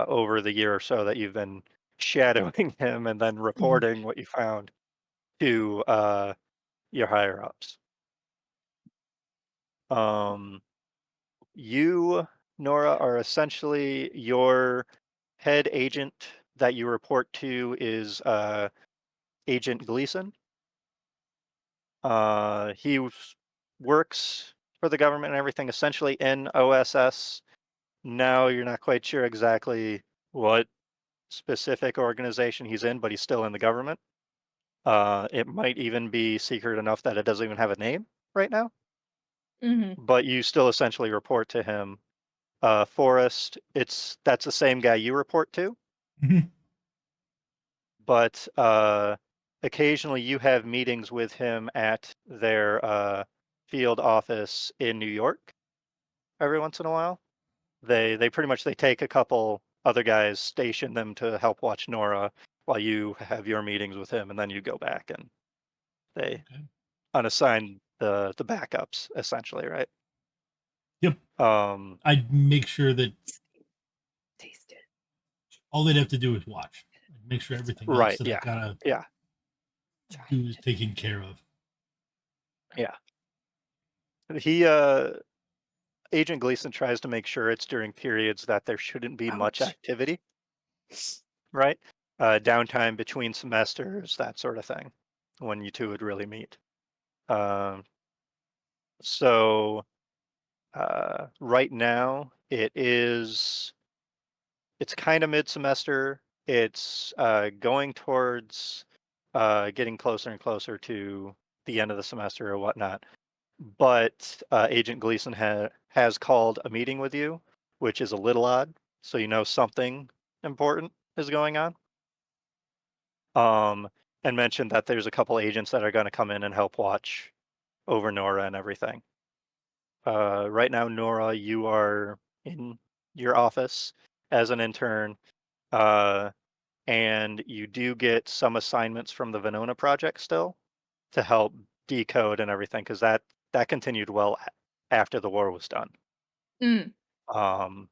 over the year or so that you've been shadowing him and then reporting what you found to your higher ups. You, Nora, are essentially your head agent that you report to is Agent Gleason. Works for the government and everything, essentially in O.S.S. Now you're not quite sure exactly what specific organization he's in, but he's still in the government. It might even be secret enough that it doesn't even have a name right now, Hmm. but you still essentially report to him. Forrest, that's the same guy you report to, Mhm. but occasionally you have meetings with him at their field office in New York every once in a while. They pretty much they take a couple other guys, station them to help watch Nora while you have your meetings with him, and then you go back and they Okay. unassign the backups essentially, right? Yep. Um, I'd make sure that Taste it. all they'd have to do is watch. I'd make sure everything else right, that I yeah, gotta yeah, Try do is it. taken care of. yeah. He Agent Gleason tries to make sure it's during periods that there shouldn't be much Ouch. activity, right? Downtime between semesters, that sort of thing, when you two would really meet. Um, so right now it's kind of mid-semester. It's going towards getting closer and closer to the end of the semester or whatnot. But Agent Gleason has called a meeting with you, which is a little odd. So you know something important is going on. Um, and mentioned that there's a couple agents that are going to come in and help watch over Nora and everything. Right now, Nora, you are in your office as an intern, uh, and you do get some assignments from the Venona project still to help decode and everything, because that continued well after the war was done. Mm. Um,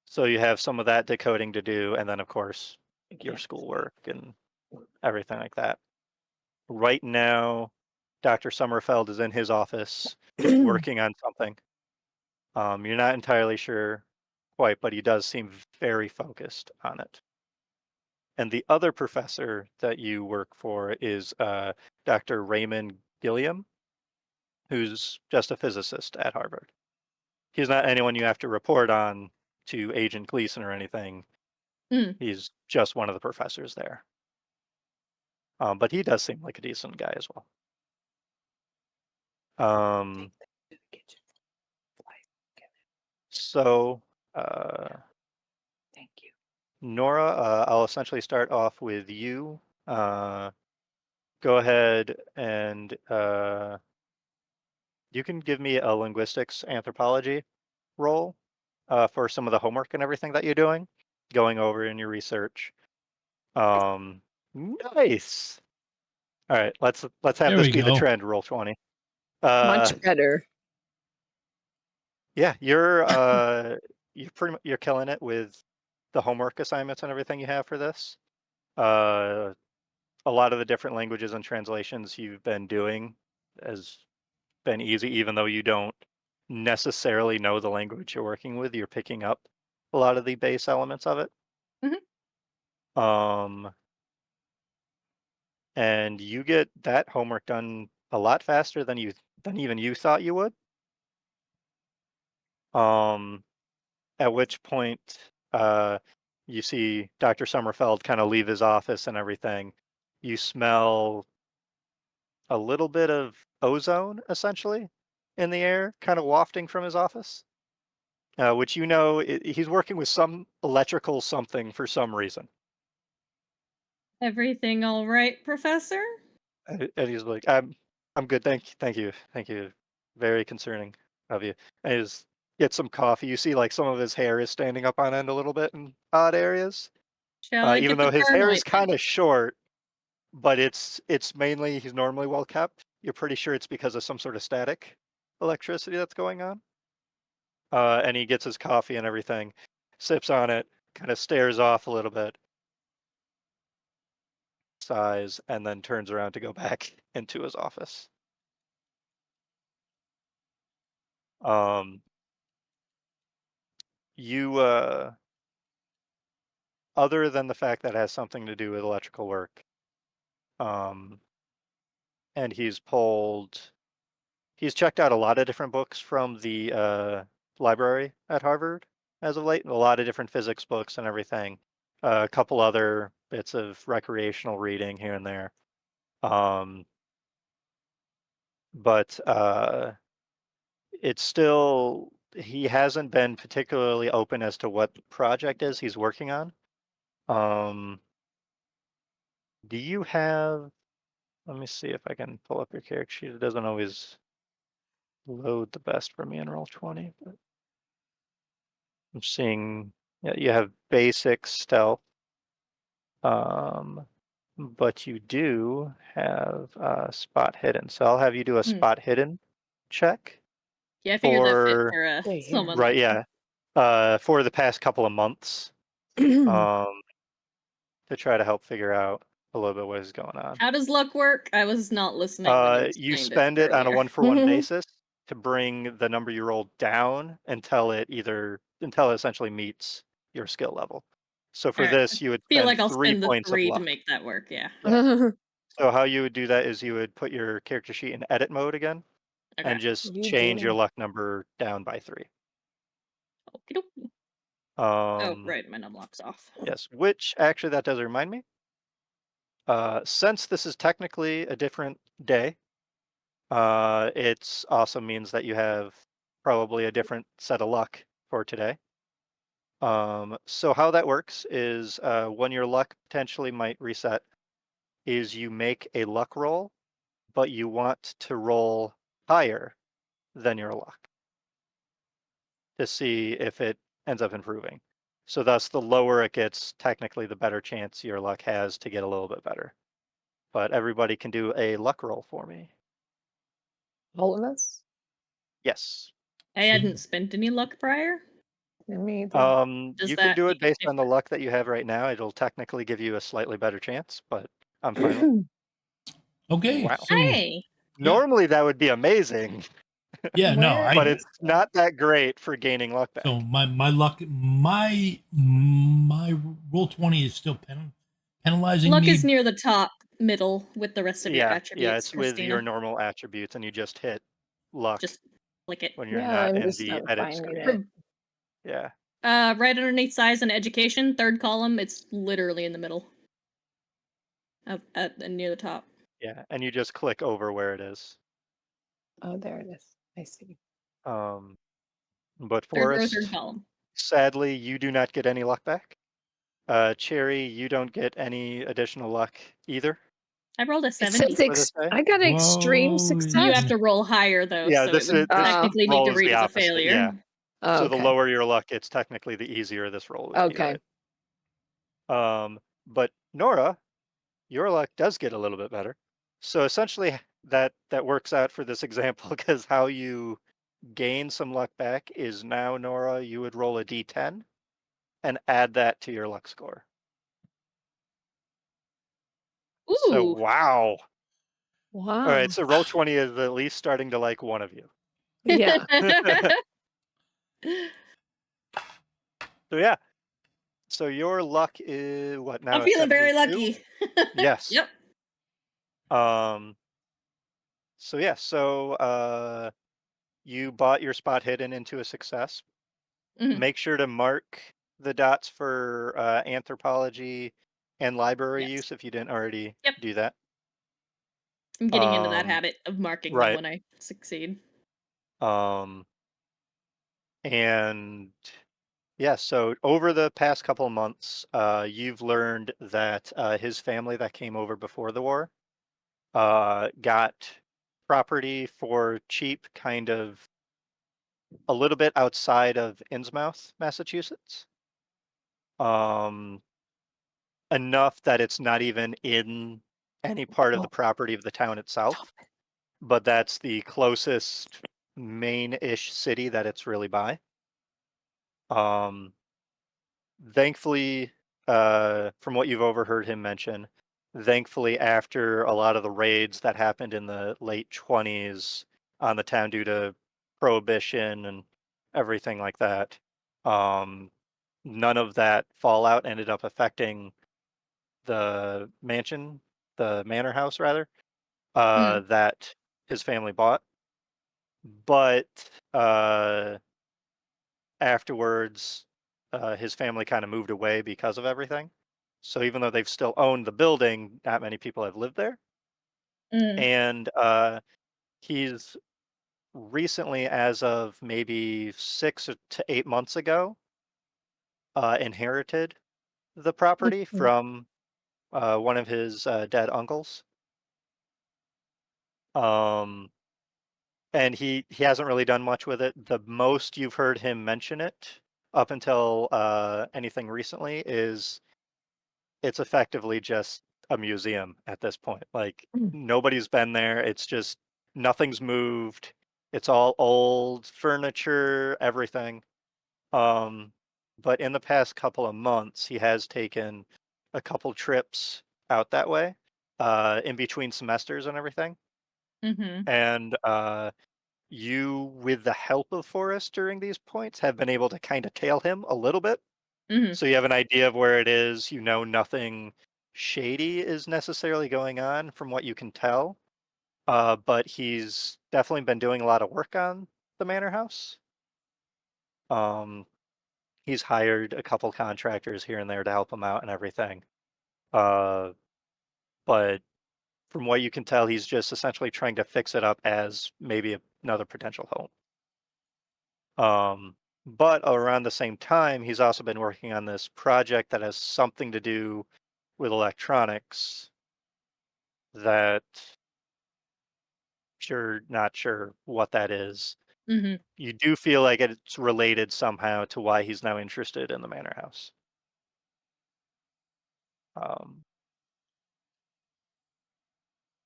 so you have some of that decoding to do, and then of course I your can't. schoolwork and everything like that. Right now, Dr. Sommerfeld is in his office working on something. You're not entirely sure quite, but he does seem very focused on it. And the other professor that you work for is Dr. Raymond Gilliam, who's just a physicist at Harvard. He's not anyone you have to report on to Agent Gleason or anything. Mm. He's just one of the professors there. But he does seem like a decent guy as well. Take that to the kitchen. Fly. So, Thank you. Nora, I'll essentially start off with you. Go ahead and you can give me a linguistics anthropology roll for some of the homework and everything that you're doing, going over in your research. Nice. All right, let's have There this we be the go. trend. Roll 20. Uh, Much better. yeah, you're killing it with the homework assignments and everything you have for this. Uh, a lot of the different languages and translations you've been doing has been easy, even though you don't necessarily know the language you're working with. You're picking up a lot of the base elements of it. Um, and you get that homework done a lot faster than even you thought you would. At which point, you see Dr. Sommerfeld kind of leave his office and everything. You smell a little bit of ozone, essentially, in the air, kind of wafting from his office, which he's working with some electrical something for some reason. Everything all right, Professor? And he's like, I'm good, thank you. Very concerning of you." And he just gets some coffee. You see, like, some of his hair is standing up on end a little bit in odd areas, Shall I even get the though his turn hair is ointment? kind of short. But it's mainly he's normally well kept. You're pretty sure it's because of some sort of static electricity that's going on. And he gets his coffee and everything, sips on it, kind of stares off a little bit, sighs, and then turns around to go back into his office. Um, you, other than the fact that it has something to do with electrical work, um, and he's checked out a lot of different books from the library at Harvard as of late, a lot of different physics books and everything. A couple other bits of recreational reading here and there. But it's still, he hasn't been particularly open as to what the project is he's working on. Do you have, let me see if I can pull up your character sheet. It doesn't always load the best for me in Roll20, but I'm seeing, yeah, you have basic stealth, but you do have spot hidden. So I'll have you do a spot hidden check Yeah, I figured that fit for, for Stay here. someone right, like yeah, for the past couple of months, um, to try to help figure out a little bit what is going on. How does luck work? I was not listening when you You explained spend it it on a earlier. 1-for-1 basis to bring the number you roll down until it essentially meets your skill level. So for All right. this, you would Feel spend like I'll 3 spend the points of 3 to luck. make that work, yeah. Yeah. So how you would do that is you would put your character sheet in edit mode again Okay. and just You change your do. luck number down by 3. Okey-doke. Oh, Um, right, my numlock's off. yes, which actually that does remind me. Since this is technically a different day, it's also means that you have probably a different set of luck for today. So how that works is when your luck potentially might reset is you make a luck roll, but you want to roll higher than your luck to see if it ends up improving. So thus the lower it gets, technically the better chance your luck has to get a little bit better. But everybody can do a luck roll for me. All of us? Yes. I hadn't spent any luck prior. Me either. Does You can that do make it a based on the difference? luck that you have right now. It'll technically give you a slightly better chance, but I'm fine with it. Okay, Wow. so Hey! yeah, Normally that would be amazing, yeah, no, Where but I it's is that? not that great for gaining luck so back. my luck my roll 20 is still penalizing Luck is me. near the top middle with the rest of your Yeah, attributes, it's with your Christina. normal attributes, and you just hit luck Just click it. when you're Yeah, not I'm in just the not edit finding screen. it. Yeah, Right underneath size and education, third column, it's literally in the middle. Near the top. yeah, and you just click over where it is. Oh, there it is. I see. But Third row, third Forrest, column. sadly, you do not get any luck back. Cherry, you don't get any additional luck either I rolled a It 70. says for this day. I got extreme Whoa, You success. have to roll higher, though, Yeah, so it would this technically need roll to is read the as a opposite. Yeah, failure. Oh, so the okay. lower your luck, it's technically the easier this roll would be, Okay. right? But Nora, your luck does get a little bit better. So essentially, that works out for this example because how you gain some luck back is now, Nora, you would roll a d10 and add that to your luck score. So Ooh. wow. Wow. All right, so roll 20 is at least starting to like one of you. Yeah. So yeah. So your luck is what now? I'm It's feeling very 72? lucky. Yes. Yep. So yeah, so you bought your spot hidden into a success. Mhm. Make sure to mark the dots for anthropology and library Yes. use if you didn't already Yep. do that. I'm getting into that Um, habit of marking them right. when I succeed. Um, and yeah, so over the past couple of months, you've learned that his family that came over before the war got property for cheap, kind of a little bit outside of Innsmouth, Massachusetts. Um, enough that it's not even in any part of the Oh, property of the town itself, but that's the closest main-ish city that it's really by. Um, Thankfully, from what you've overheard him mention, thankfully after a lot of the raids that happened in the late 20s on the town due to prohibition and everything like that, um, none of that fallout ended up affecting the mansion, the manor house rather, Mhm. that his family bought. But afterwards, his family kind of moved away because of everything. So even though they've still owned the building, not many people have lived there. Mm. And he's recently, as of maybe 6 to 8 months ago, inherited the property mhm. from one of his dead uncles. Um, and he hasn't really done much with it. The most you've heard him mention it up until anything recently is it's effectively just a museum at this point. Like Mm. nobody's been there. It's just nothing's moved. It's all old furniture, everything. Um, but in the past couple of months, he has taken a couple trips out that way, in between semesters and everything. Mhm. And you, with the help of Forrest during these points, have been able to kind of tail him a little bit. Mhm. So you have an idea of where it is. You know nothing shady is necessarily going on from what you can tell. But he's definitely been doing a lot of work on the manor house. Um, he's hired a couple contractors here and there to help him out and everything. Uh, but from what you can tell, he's just essentially trying to fix it up as maybe another potential home. But around the same time, he's also been working on this project that has something to do with electronics that you're not sure what that is. Mhm. You do feel like it's related somehow to why he's now interested in the manor house. Um,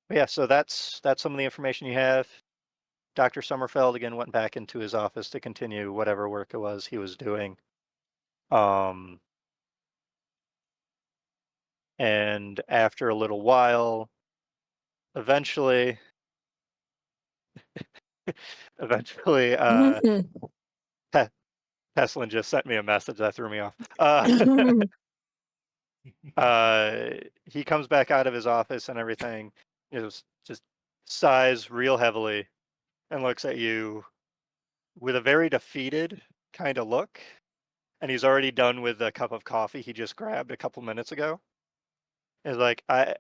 but yeah, so that's some of the information you have. Dr. Sommerfeld again went back into his office to continue whatever work it was he was doing. Um, and after a little while, eventually, eventually, Te- Teslan just sent me a message that threw me off. He comes back out of his office and everything, just sighs real heavily and looks at you with a very defeated kind of look. And he's already done with the cup of coffee he just grabbed a couple minutes ago. He's like, I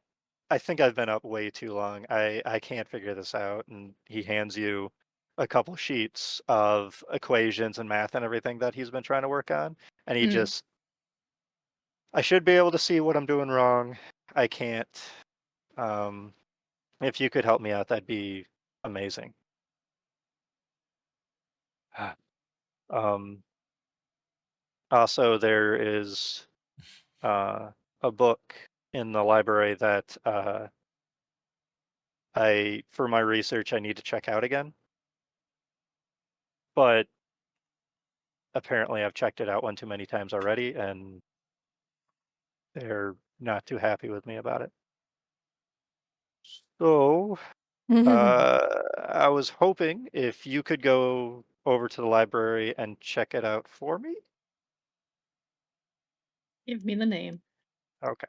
think I've been up way too long. I can't figure this out. And he hands you a couple sheets of equations and math and everything that he's been trying to work on. And he Mhm. just, I should be able to see what I'm doing wrong. I can't. Um, if you could help me out, that'd be amazing. Um, Also, there is uh, a book in the library that for my research, I need to check out again. But apparently, I've checked it out one too many times already, and they're not too happy with me about it. So, I was hoping if you could go over to the library and check it out for me. Give me the name. Okay.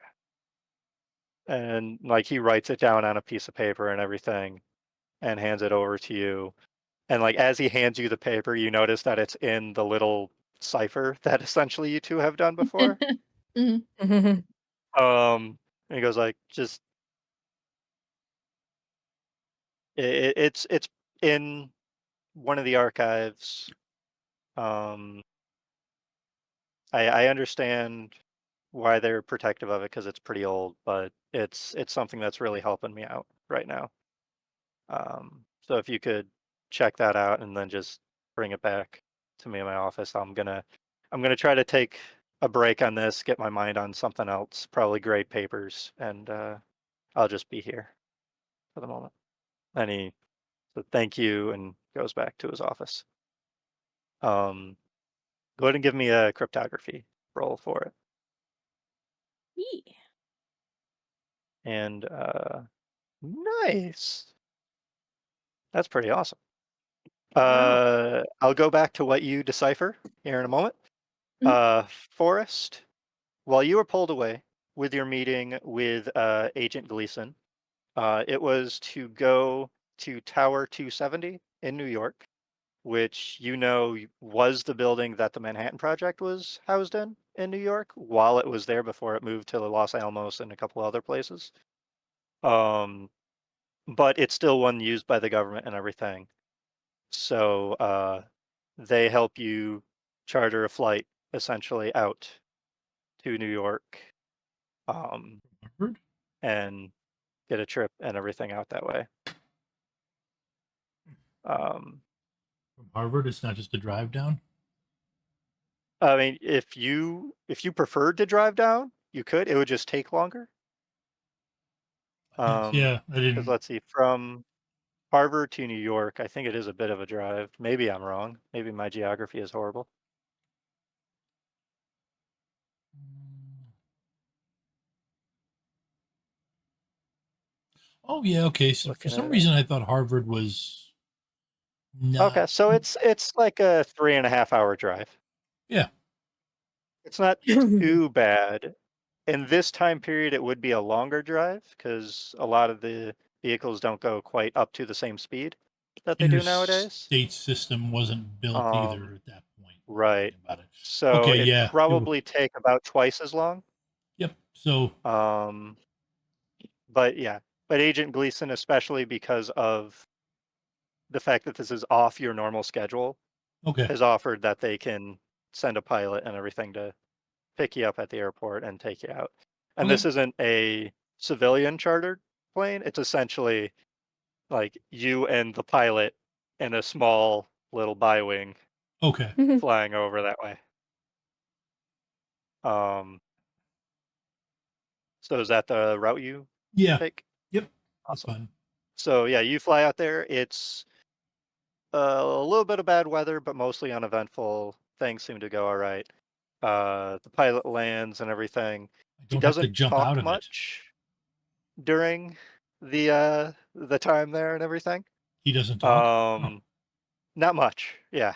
And like he writes it down on a piece of paper and everything and hands it over to you. And like as he hands you the paper, you notice that it's in the little cipher that essentially you two have done before. Mhm. And he goes like, just it's in one of the archives. Um, I understand why they're protective of it because it's pretty old, but it's something that's really helping me out right now. So if you could check that out and then just bring it back to me in my office, I'm gonna try to take a break on this, get my mind on something else, probably grade papers, and I'll just be here for the moment. And he said thank you and goes back to his office. Um, Go ahead and give me a cryptography roll for it. Yeah. And nice. That's pretty awesome. Wow. I'll go back to what you decipher here in a moment. Mhm. Forrest, while you were pulled away with your meeting with Agent Gleason, it was to go to Tower 270 in New York, which you know was the building that the Manhattan Project was housed in New York while it was there before it moved to Los Alamos and a couple other places. Um, but it's still one used by the government and everything. So they help you charter a flight essentially out to New York um, Harvard? and get a trip and everything out that way. Um, From Harvard, it's not just a drive down. I mean, if you preferred to drive down, you could. It would just take longer. Yeah, I Because didn't. let's see, from Harvard to New York, I think it is a bit of a drive. Maybe I'm wrong. Maybe my geography is horrible. Oh yeah, okay. So for Looking some at it. reason, I thought Harvard was Okay, not. so it's like a 3.5 hour drive. Yeah, It's not too bad. In this time period, it would be a longer drive because a lot of the vehicles don't go quite up to the same speed that they do nowadays. interstate system wasn't built either Um, at that point. right. Thinking about it. So Okay, it'd yeah. probably take about twice as long. Yep. So Um, but yeah, but Agent Gleason, especially because of the fact that this is off your normal schedule, okay, has offered that they can send a pilot and everything to pick you up at the airport and take you out. And okay, this isn't a civilian chartered plane. It's essentially like you and the pilot in a small little bi-wing okay. flying over that way. Um, so is that the route you Yeah. take? Yep. That's Awesome. fine. So yeah, you fly out there. It's a little bit of bad weather, but mostly uneventful. Things seem to go all right. The pilot lands and everything. I He don't have to doesn't jump out talk of it. much during the time there and everything. He doesn't talk. Oh. Um, Not much. Yeah,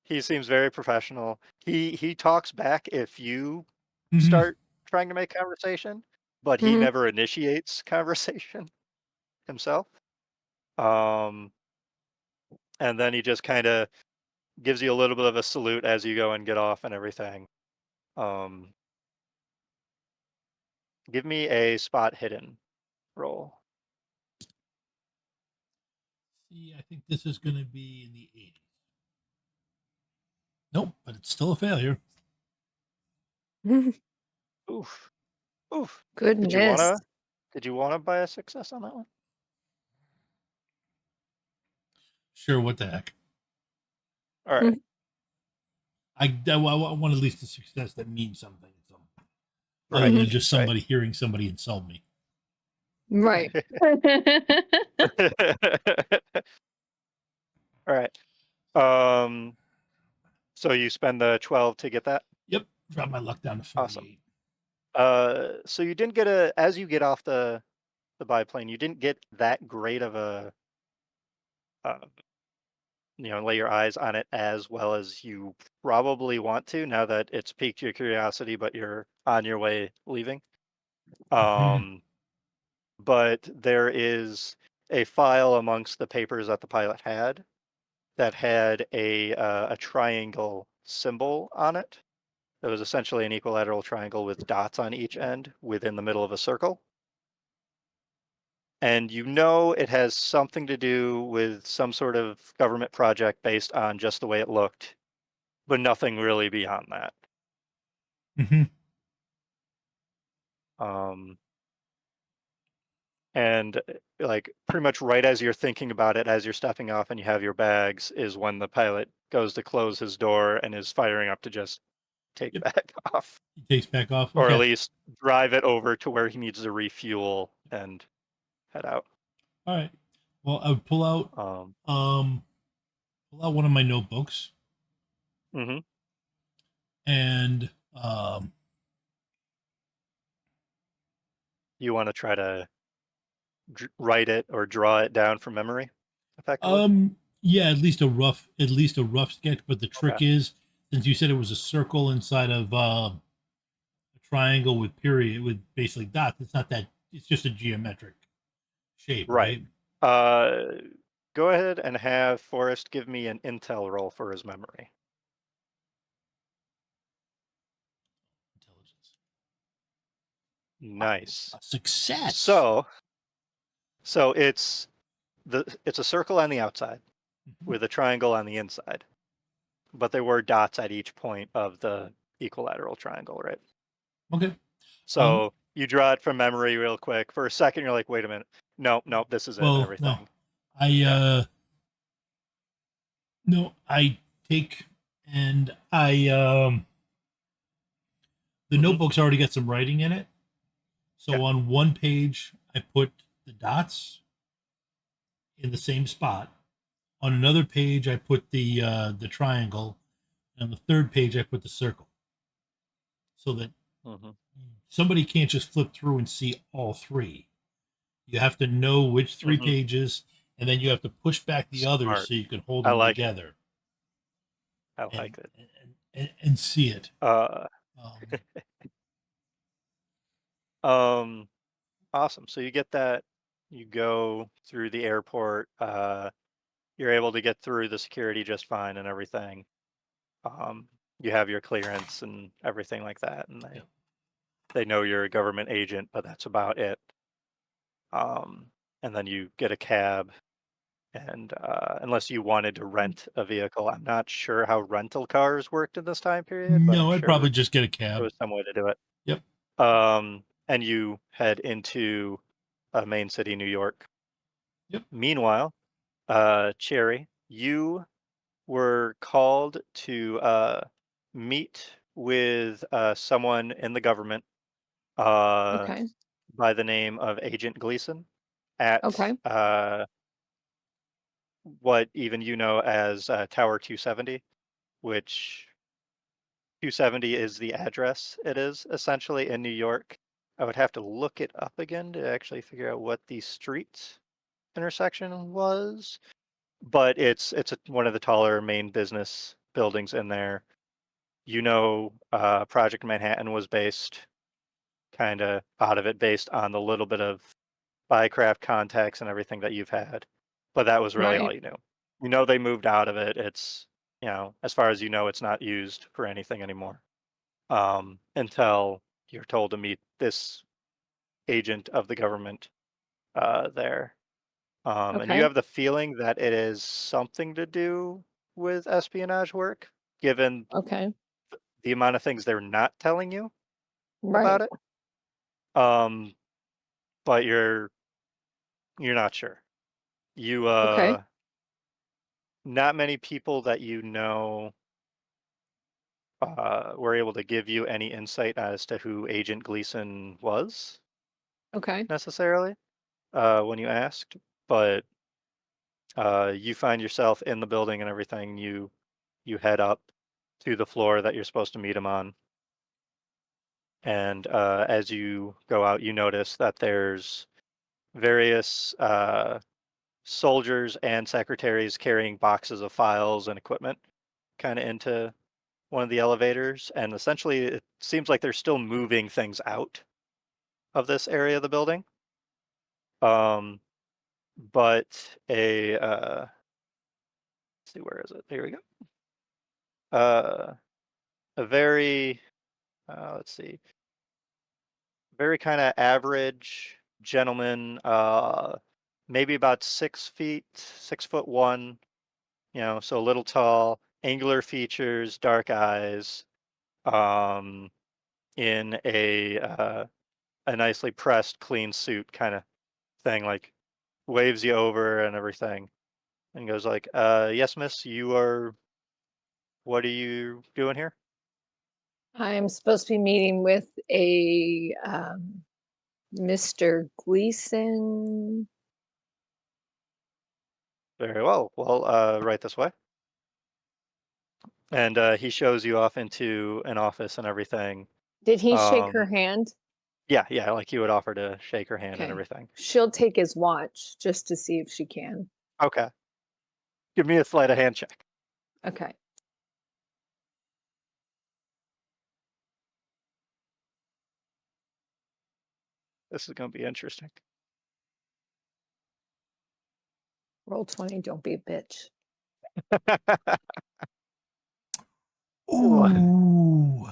he seems very professional. He talks back if you Hmm. start trying to make conversation, but he never initiates conversation himself. Um, and then he just kind of gives you a little bit of a salute as you go and get off and everything. Um, Give me a spot hidden roll. See, I think this is going to be in the 80s. Nope, but it's still a failure. Oof, oof. Did you Goodness. wanna? Did you wanna buy a success on that one? Sure, what the heck? All right. I want at least a success that means something. Other Right. than just Right. somebody hearing somebody insult me. Right. All right. Um, so you spend the 12 to get that? Yep, drop my luck down to Awesome. 48. So you didn't get as you get off the the biplane, you didn't get that great of a, lay your eyes on it as well as you probably want to now that it's piqued your curiosity, but you're on your way leaving. Um, but there is a file amongst the papers that the pilot had that had a triangle symbol on it. It was essentially an equilateral triangle with dots on each end within the middle of a circle. And you know it has something to do with some sort of government project based on just the way it looked, but nothing really beyond that. Mhm. Um, and like pretty much right as you're thinking about it, as you're stepping off and you have your bags, is when the pilot goes to close his door and is firing up to just take Yep. back off, He takes back off. or at Okay. least drive it over to where he needs to refuel and head out. All right. Well, I would pull out Um, one of my notebooks mhm. and You want to try to write it or draw it down from memory, effectively. yeah, at least a rough sketch. But the Okay. trick is, since you said it was a circle inside of a triangle with basically dots, it's not that. It's just a geometric shape, Right. right? Go ahead and have Forrest give me an intel roll for his memory. Intelligence. Nice. A success. So it's a circle on the outside Mhm. with a triangle on the inside, but there were dots at each point of the equilateral triangle, right? Okay. So you draw it from memory real quick. For a second, you're like, wait a minute. No, this is it and Well, no. everything. I Yeah. No, I take and I the Hmm. notebook's already got some writing in it. Okay. So on one page I put the dots in the same spot. On another page I put the triangle, and on the third page I put the circle. So that Hmm. somebody can't just flip through and see all three. You have to know which three Hmm. pages, and then you have to push back the others Smart. so you can hold I them like it. together I and like it. and see it. Uh, Um, um, awesome. So you get that. You go through the airport. You're able to get through the security just fine and everything. You have your clearance and everything like that, and yeah. they know you're a government agent, but that's about it. Um, and then you get a cab, and unless you wanted to rent a vehicle, I'm not sure how rental cars worked in this time period, but I'm No, I'd probably sure just get a there cab. was some way to do it. Yep. And you head into main city, New York. Yep. Meanwhile, Cherry, you were called to meet with someone in the government uh, Okay. by the name of Agent Gleason at Okay. what even you know as Tower 270, which 270 is the address it is essentially in New York. I would have to look it up again to actually figure out what the street intersection was, but it's one of the taller main business buildings in there. Project Manhattan was based kind of out of it based on the little bit of Bycraft contacts and everything that you've had, but that was really all Right. you knew. They moved out of it. It's, as far as you know, it's not used for anything anymore, until you're told to meet this agent of the government there. And you Okay. have the feeling that it is something to do with espionage work, given Okay. the amount of things they're not telling you about Right. it. Um, but you're not sure. You Okay. Not many people that you know were able to give you any insight as to who Agent Gleason was Okay. necessarily when you asked, but you find yourself in the building and everything. You head up to the floor that you're supposed to meet him on, and as you go out, you notice that there's various soldiers and secretaries carrying boxes of files and equipment kind of into one of the elevators. And essentially, it seems like they're still moving things out of this area of the building. Um, but let's see, where is it? Here we go. A very, let's see, very kind of average gentleman, maybe about 6 feet, 6'1", so a little tall, angular features, dark eyes, um, in a nicely pressed, clean suit kind of thing, like waves you over and everything, and goes like, "Yes, miss, what are you doing here?" I'm supposed to be meeting with a Mr. Gleason. Very well. Well, right this way. And he shows you off into an office and everything. Did he shake her Um, hand? yeah, like you would offer to shake her hand and Okay. everything. She'll take his watch just to see if she can. Okay. Give me a sleight of hand check. Okay. This is going to be interesting. Roll 20, don't be a bitch. Ooh.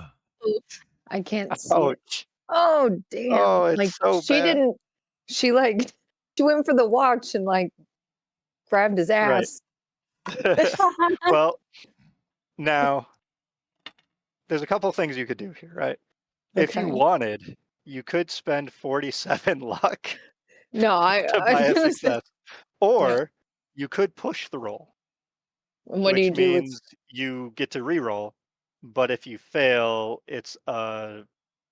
I can't see it. Ouch. Oh, damn. Oh, it's Like, so bad. she went for the watch and like grabbed his Right. ass. Well, now there's a couple things you could do here, right? If you Okay. wanted, you could spend 47 luck No, to I buy was a gonna say, success, yeah. or you could push the roll, And what do you which do with, means you get to re-roll, but if you fail, it's a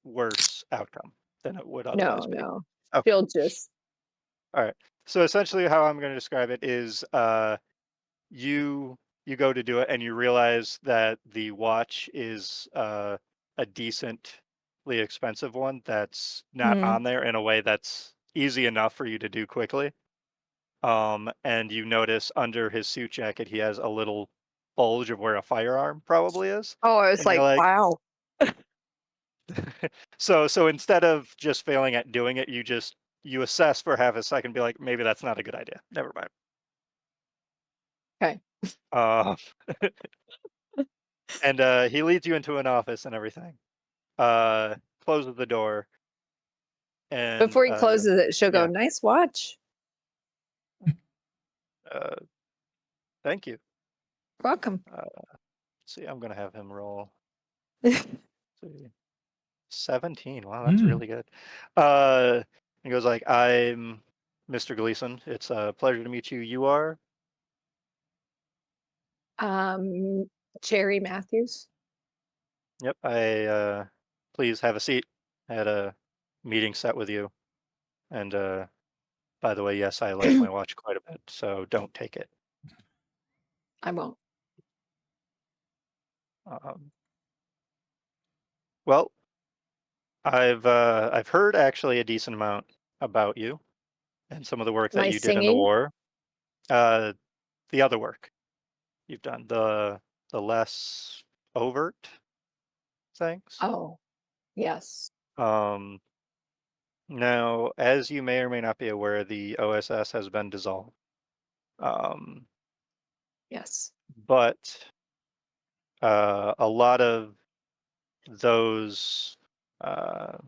worse outcome than it would otherwise be. no. Okay, She'll just, all right. So essentially, how I'm going to describe it is, you you go to do it, and you realize that the watch is a decently expensive one that's not hmm. on there in a way that's easy enough for you to do quickly. And you notice under his suit jacket, he has a little bulge of where a firearm probably is. Oh, I was And you're like, like, wow. so instead of just failing at doing it, you assess for half a second, be like, maybe that's not a good idea. Never mind. Okay. Uh, and he leads you into an office and everything. Closes the door, and Before he closes it, she'll go, yeah, nice watch. uh, thank you. Welcome. See, I'm gonna have him roll. See. 17. Wow, that's Mm. really good. He goes like, "I'm Mr. Gleason. It's a pleasure to meet you. You are?" um, Cherry Matthews. "Yep. Please have a seat. I had a meeting set with you. And by the way, yes, I like my watch quite a bit, so don't take it." I won't. Um, well, I've heard actually a decent amount about you and some of the work that My you did in the singing. war. Uh, the other work you've done, the less overt things. Oh, yes. Um, Now, as you may or may not be aware, the O.S.S. has been dissolved. Um, Yes. but a lot of those, uh,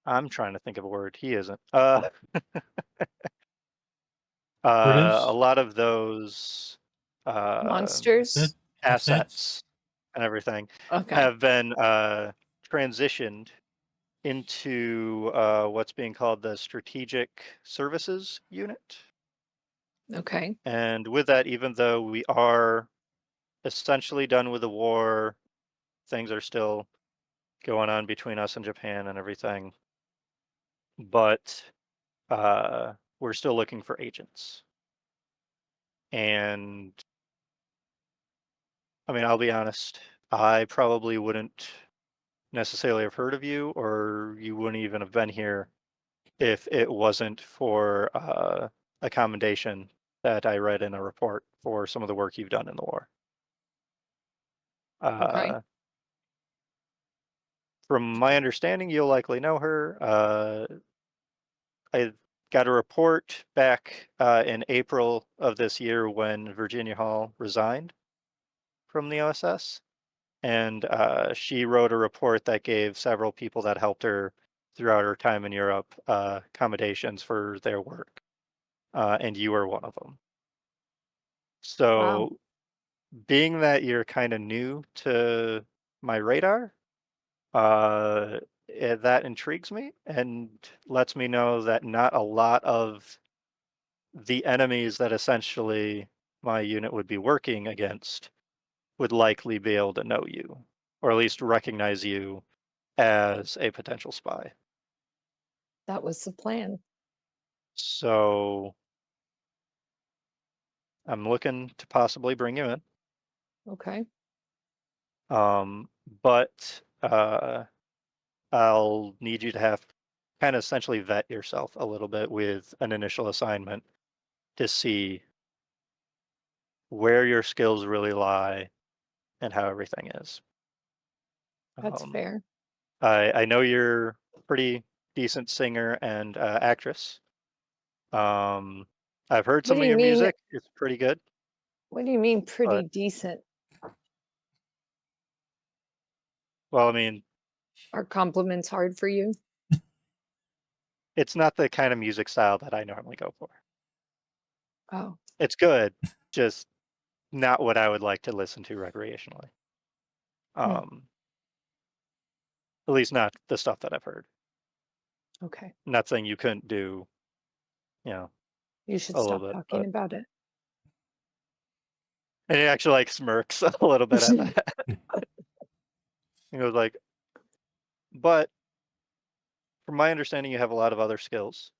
I'm trying to think of a word. He isn't. A Operatives, lot of those uh, asset, Monsters. assets. assets and everything Okay. have been transitioned into what's being called the Strategic Services Unit. Okay. And with that, even though we are essentially done with the war, things are still going on between us and Japan and everything. But we're still looking for agents. And I mean, I'll be honest, I probably wouldn't necessarily have heard of you, or you wouldn't even have been here if it wasn't for a commendation that I read in a report for some of the work you've done in the war. Okay. From my understanding, you'll likely know her. I got a report back in April of this year when Virginia Hall resigned from the O.S.S. And she wrote a report that gave several people that helped her throughout her time in Europe accommodations for their work, and you were one of them. Wow. So, being that you're kind of new to my radar, uh, that intrigues me and lets me know that not a lot of the enemies that essentially my unit would be working against would likely be able to know you, or at least recognize you as a potential spy. That was the plan. So I'm looking to possibly bring you in. Okay. But I'll need you to have kind of essentially vet yourself a little bit with an initial assignment to see where your skills really lie and how everything is. That's Um, fair. I know you're a pretty decent singer and actress. Um, I've heard What some do of you your mean? music; it's pretty good. What do you mean pretty But decent? well, I mean, Are compliments hard for you? it's not the kind of music style that I normally go for. Oh. It's good, just not what I would like to listen to recreationally. Hmm. Um, at least not the stuff that I've heard. Okay. Not saying you couldn't do, you know, You should a little stop bit, talking but about it. and he actually like smirks a little bit at that. He goes like, but from my understanding, you have a lot of other skills,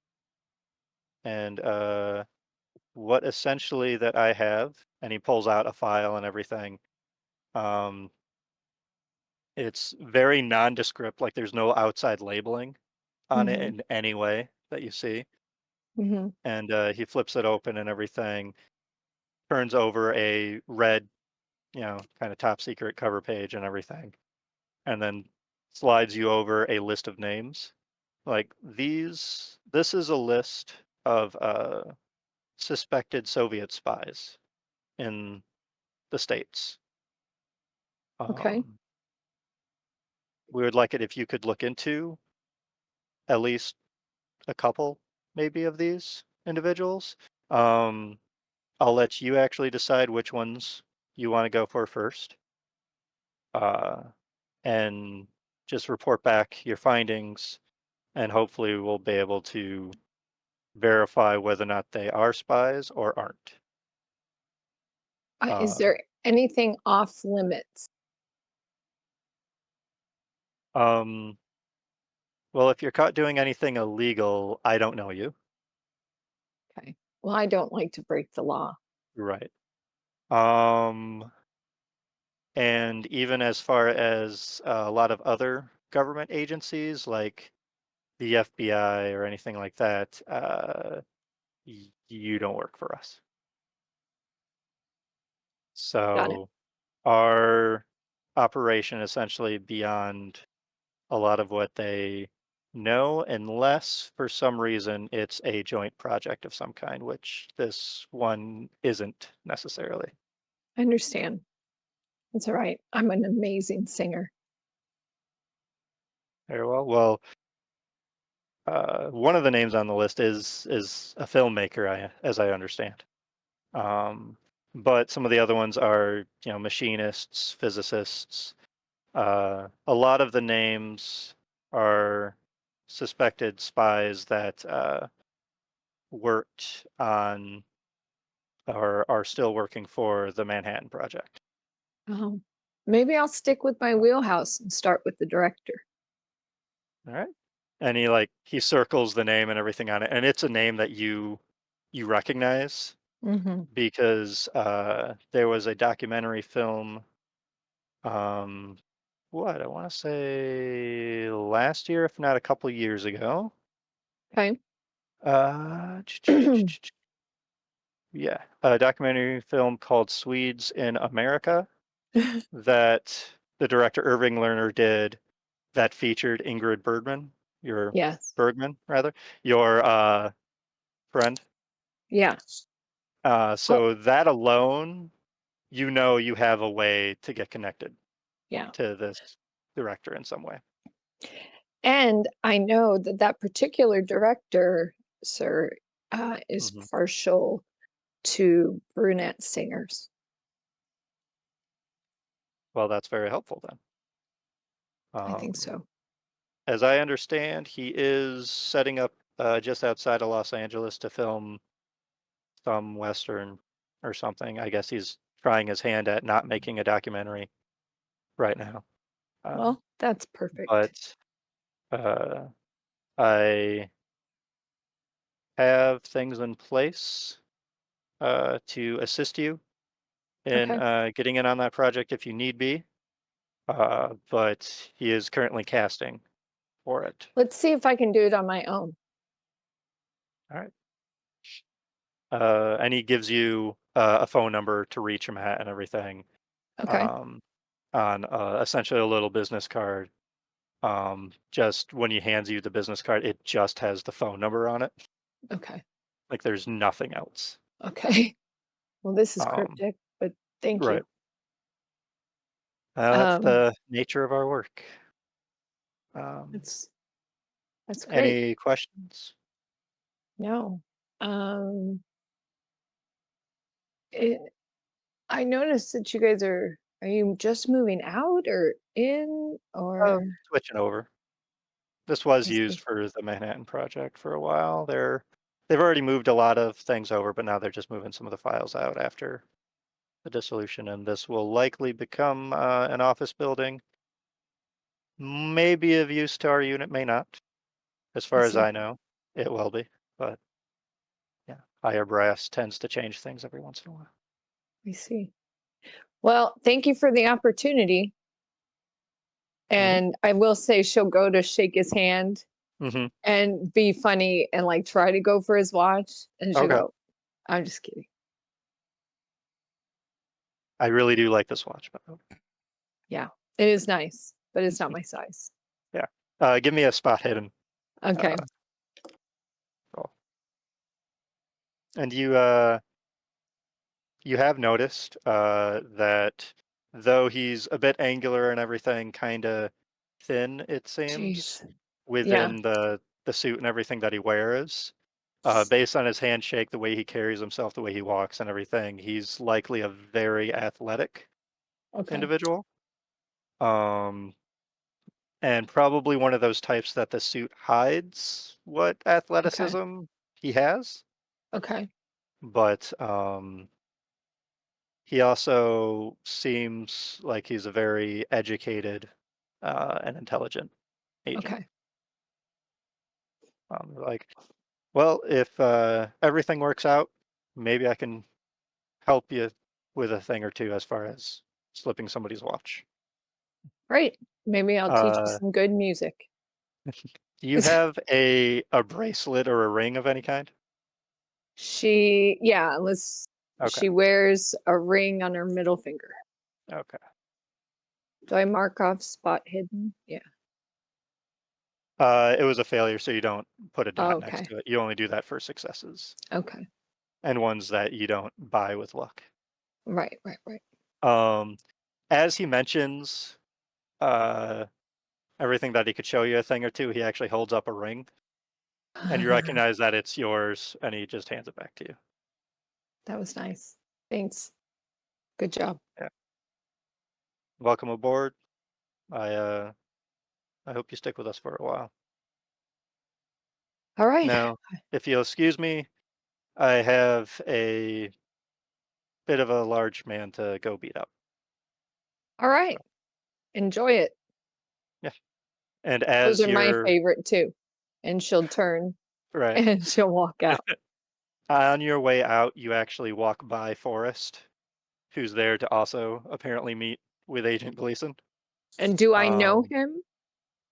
and what essentially that I have, and he pulls out a file and everything. Um, it's very nondescript, like there's no outside labeling on it Hmm. in any way that you see. Hmm. And he flips it open and everything, turns over a red, kind of top secret cover page and everything, and then slides you over a list of names. Like this is a list of suspected Soviet spies in the States. Okay. Um, we would like it if you could look into at least a couple, maybe, of these individuals. Um, I'll let you actually decide which ones you want to go for first, uh, and just report back your findings, and hopefully we'll be able to verify whether or not they are spies or aren't. Is Uh, there anything off limits? um, well, if you're caught doing anything illegal, I don't know you. Okay. Well, I don't like to break the law. Right. Um, and even as far as a lot of other government agencies like the FBI or anything like that, you don't work for us. Got it. So our operation essentially beyond a lot of what they know, unless for some reason it's a joint project of some kind, which this one isn't necessarily. I understand. It's all right. I'm an amazing singer. Very well. Well, one of the names on the list is a filmmaker, as I understand. Um, but some of the other ones are, machinists, physicists. A lot of the names are suspected spies that worked on or are still working for the Manhattan Project. Um, Maybe I'll stick with my wheelhouse and start with the director. All right. And he circles the name and everything on it, and it's a name that you recognize Hmm. because there was a documentary film. Um, what I want to say last year, if not a couple years ago. Okay. Uh, yeah, a documentary film called Swedes in America that the director Irving Lerner did that featured Ingrid Yes. Bergman rather, your friend. Yeah. Oh, So that alone, you have a way to get connected yeah. to this director in some way. And I know that that particular director, sir, is Hmm. partial to brunette singers. Well, that's very helpful then. I think Um, so. as I understand, he is setting up just outside of Los Angeles to film some Western or something. I guess he's trying his hand at not making a documentary right now. Um, Well, that's perfect. but uh, I have things in place to assist you in Okay. getting in on that project if you need be. But he is currently casting for it. Let's see if I can do it on my own. All right. And he gives you a phone number to reach him at and everything Okay. um, on essentially a little business card. Just when he hands you the business card, it just has the phone number on it. Okay. Like there's nothing else. Okay. Well, this is Um, cryptic, but thank you. right. That's Um, the nature of our work. Um, that's that's great. any questions? No. Um, it, I noticed that you guys are you just moving out or in or Switching over. This was I used see. for the Manhattan Project for a while. They've already moved a lot of things over, but now they're just moving some of the files out after the dissolution, and this will likely become an office building. Maybe of use to our unit, may not. As I far as see. I know, it will be. But yeah, higher brass tends to change things every once in a while. I see. Well, thank you for the opportunity. Hmm. And I will say she'll go to shake his hand Hmm. and be funny and like try to go for his watch. And she'll Okay. go, I'm just kidding. I really do like this watch, but Yeah, it is nice, but it's not my size. yeah. Give me a spot hidden. Okay. Uh, roll. And you have noticed that though he's a bit angular and everything, kind of thin, it seems, Jeez. Yeah. within the suit and everything that he wears. Based on his handshake, the way he carries himself, the way he walks, and everything, he's likely a very athletic Okay. individual. Um, and probably one of those types that the suit hides what Okay. athleticism he has. Okay. But he also seems like he's a very educated and intelligent agent. Okay. Like, well, if everything works out, maybe I can help you with a thing or two as far as slipping somebody's watch. Great. Maybe I'll teach you Uh, some good music. do you have a bracelet or a ring of any kind? Yeah, Okay. she wears a ring on her middle finger. Okay. Do I mark off spot hidden? Yeah. It was a failure, so you don't put a Oh, dot next okay. to it. You only do that for successes Okay. and ones that you don't buy with luck. Right, right, right. Um, as he mentions uh, everything that he could show you a thing or two, he actually holds up a ring, and you recognize that it's yours, and he just hands it back to you. That was nice. Thanks. Good job. Yeah. Welcome aboard. I hope you stick with us for a while. All right. Now, if you'll excuse me, I have a bit of a large man to go beat up. All right. Enjoy it. Yeah. And Those as are my you're favorite too. And she'll turn right and she'll walk out. on your way out, you actually walk by Forrest, who's there to also apparently meet with Agent Gleason. And do I know Um, him?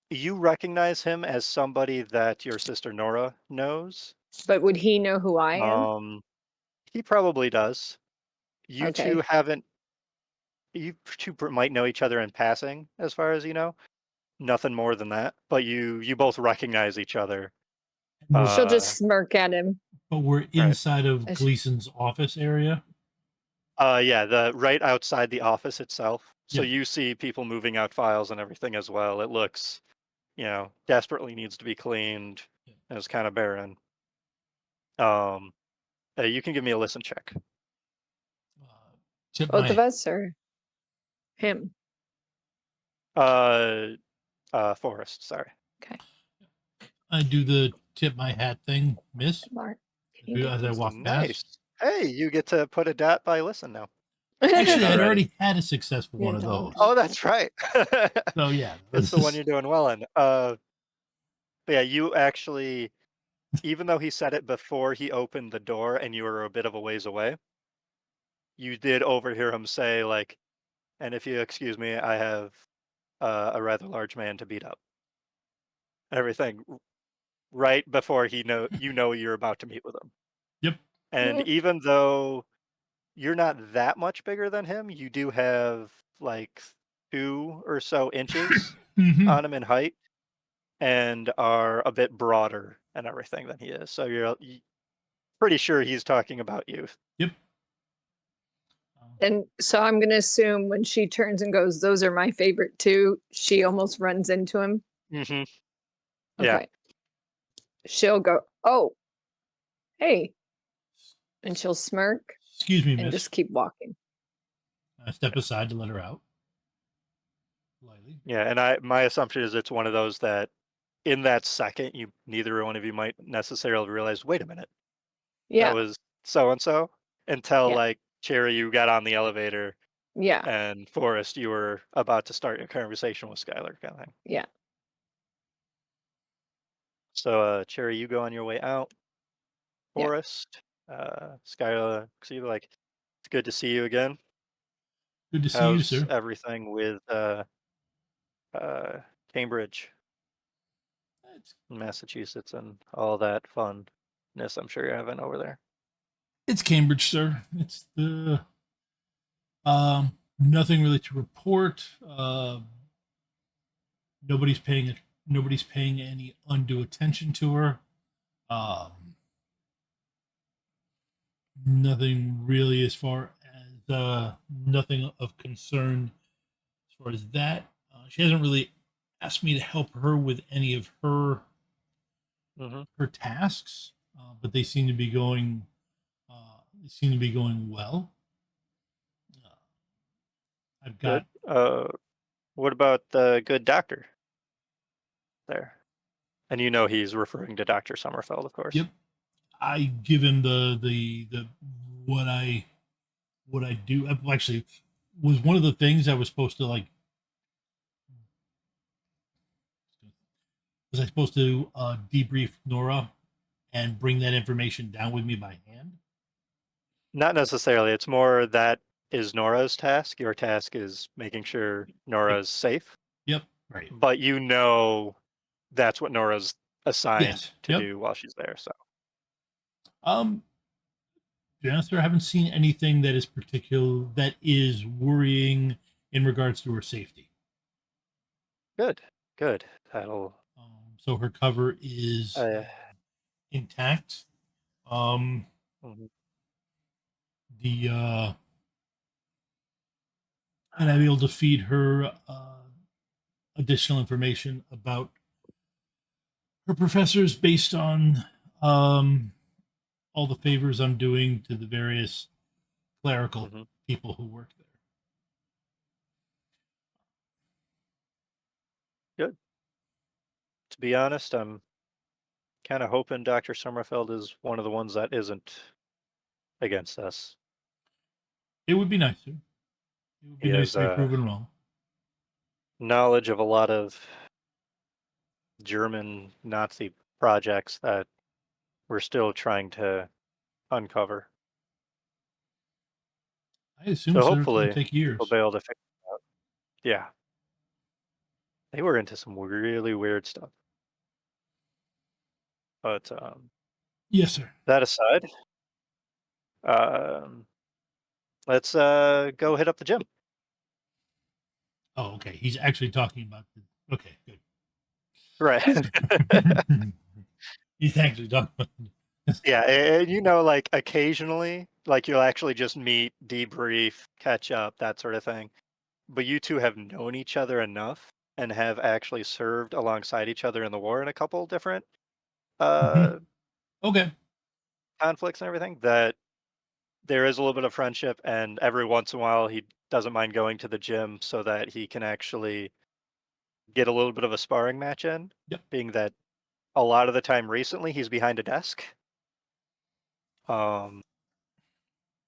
You recognize him as somebody that your sister Nora knows. But would he know who I am? He probably does. You two Okay. haven't. Might know each other in passing, as far as you know. Nothing more than that. But you both recognize each other. She'll just smirk at him. But we're Right. inside of As- Gleason's office area. Yeah, the right outside the office itself. So Yep. you see people moving out files and everything as well. It looks, desperately needs to be cleaned. Yep. And it's kind of barren. You can give me a listen check. Tip Both of my us or him? Forest, sorry. Okay. I do the tip my hat thing, miss, Mark, can you get as I these? walk Nice. past. Hey, you get to put a dot by listen now. Actually, I'd Alrighty. already had a successful Yeah, one of dog. those. Oh, that's right. So yeah, It's this the one is you're doing well in. But yeah, you actually, even though he said it before he opened the door and you were a bit of a ways away, you did overhear him say, like, and if you excuse me, I have a rather large man to beat up. Everything right before you're about to meet with him. yep. And even though you're not that much bigger than him, you do have like 2 or so inches hmm on him in height and are a bit broader and everything than he is. So you're pretty sure he's talking about you. Yep. And so I'm going to assume when she turns and goes, those are my favorite too, she almost runs into him. Mm-hmm. Yeah. Okay. She'll go, oh, hey. And she'll smirk Excuse me, and miss. just keep walking. I step aside to let her out. Lightly. Yeah, and my assumption is it's one of those that in that second neither one of you might necessarily realize, wait a minute, that Yeah. was so and so until Yeah. like Cherry, you got on the elevator Yeah. and Forrest, you were about to start your conversation with Skylar kind of thing. Yeah. So Cherry, you go on your way out. Yeah. Forrest, Skylar, so you're like, it's good to see you again. Good to see you, How's sir. everything with Cambridge, It's, Massachusetts, and all that funness I'm sure you're having over there? it's Cambridge, sir. It's the nothing really to report. Nobody's paying any undue attention to her. Nothing really as far as nothing of concern as far as that. She hasn't really asked me to help her with any of her Mm-hmm. tasks, but they seem to be going. They seem to be going well. I've Good. got What about the good doctor there? And you know he's referring to Dr. Sommerfeld, of course. yep. I give him the what I do. Actually, was one of the things I was supposed to like. Was I supposed to debrief Nora and bring that information down with me by hand? Not necessarily. It's more that is Nora's task. Your task is making sure Nora's safe. Yep. Right. But you know that's what Nora's assigned Yes. to Yep. do while she's there. So To be honest, I haven't seen anything that is worrying in regards to her safety. good. That'll So her cover is intact. mhm. The and I'm able to feed her additional information about her professors based on all the favors I'm doing to the various clerical Mhm. people who work there. Good. To be honest, I'm kind of hoping Dr. Sommerfeld is one of the ones that isn't against us. It would be nice to. It would He be nice has to be proven wrong. knowledge of a lot of German Nazi projects that we're still trying to uncover. I assume, So sir, it's going to hopefully take we'll years. be able to figure it out. Yeah. They were into some really weird stuff. But Yes, sir. that aside, um, let's go hit up the gym. Oh, okay. He's actually talking about the. Okay, good. Right. He's actually talking about. Yeah, and you know, like occasionally, like you'll actually just meet, debrief, catch up, that sort of thing. But you two have known each other enough and have actually served alongside each other in the war in a couple different uh Okay. conflicts and everything that there is a little bit of friendship, and every once in a while he doesn't mind going to the gym so that he can actually get a little bit of a sparring match in, Yep. being that a lot of the time recently he's behind a desk.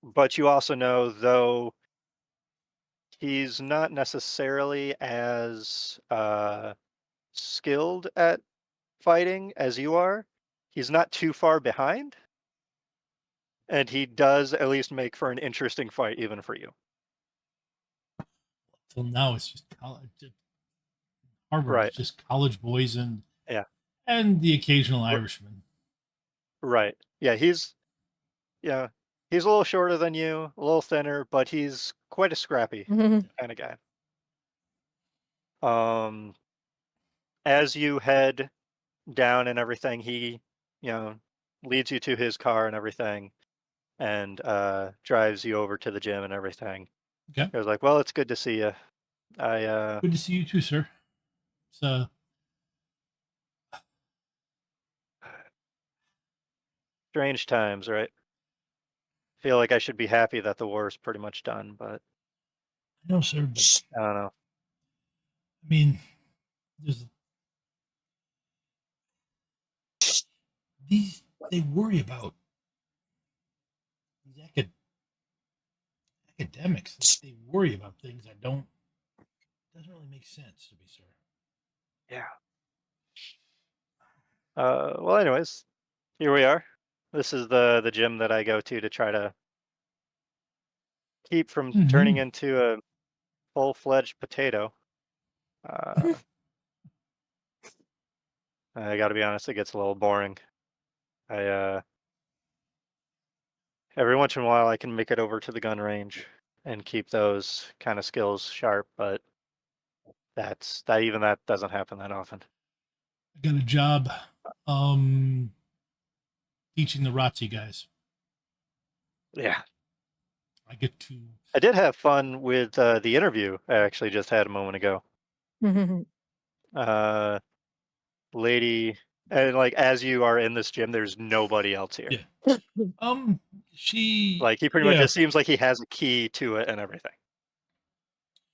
But you also know, though he's not necessarily as skilled at fighting as you are, he's not too far behind, and he does at least make for an interesting fight even for you. Till now, it's just college. Harvard is Right. just college boys Yeah. and the occasional R- Irishman. Right. Yeah, he's a little shorter than you, a little thinner, but he's quite a scrappy kind of guy. Um, as you head down and everything, he, you know, leads you to his car and everything, and drives you over to the gym and everything. Okay. He was like, "Well, it's good to see you. I Good to see you too, sir. So strange times, right? Feel like I should be happy that the war is pretty much done, but no, sir. But I don't know. I mean, there's these. They worry about these academics. They worry about things that doesn't really make sense to me, sir. Yeah. Well, anyways, here we are. This is the gym that I go to try to keep from turning into a full-fledged potato. Uh, I got to be honest, it gets a little boring. I every once in a while I can make it over to the gun range and keep those kind of skills sharp, but that doesn't happen that often. I got a job, teaching the ROTC guys. Yeah. I get to. I did have fun with the interview I actually just had a moment ago. Uh, lady, and like as you are in this gym, there's nobody else here. Yeah. She. Like he pretty much Yeah. it seems like he has a key to it and everything,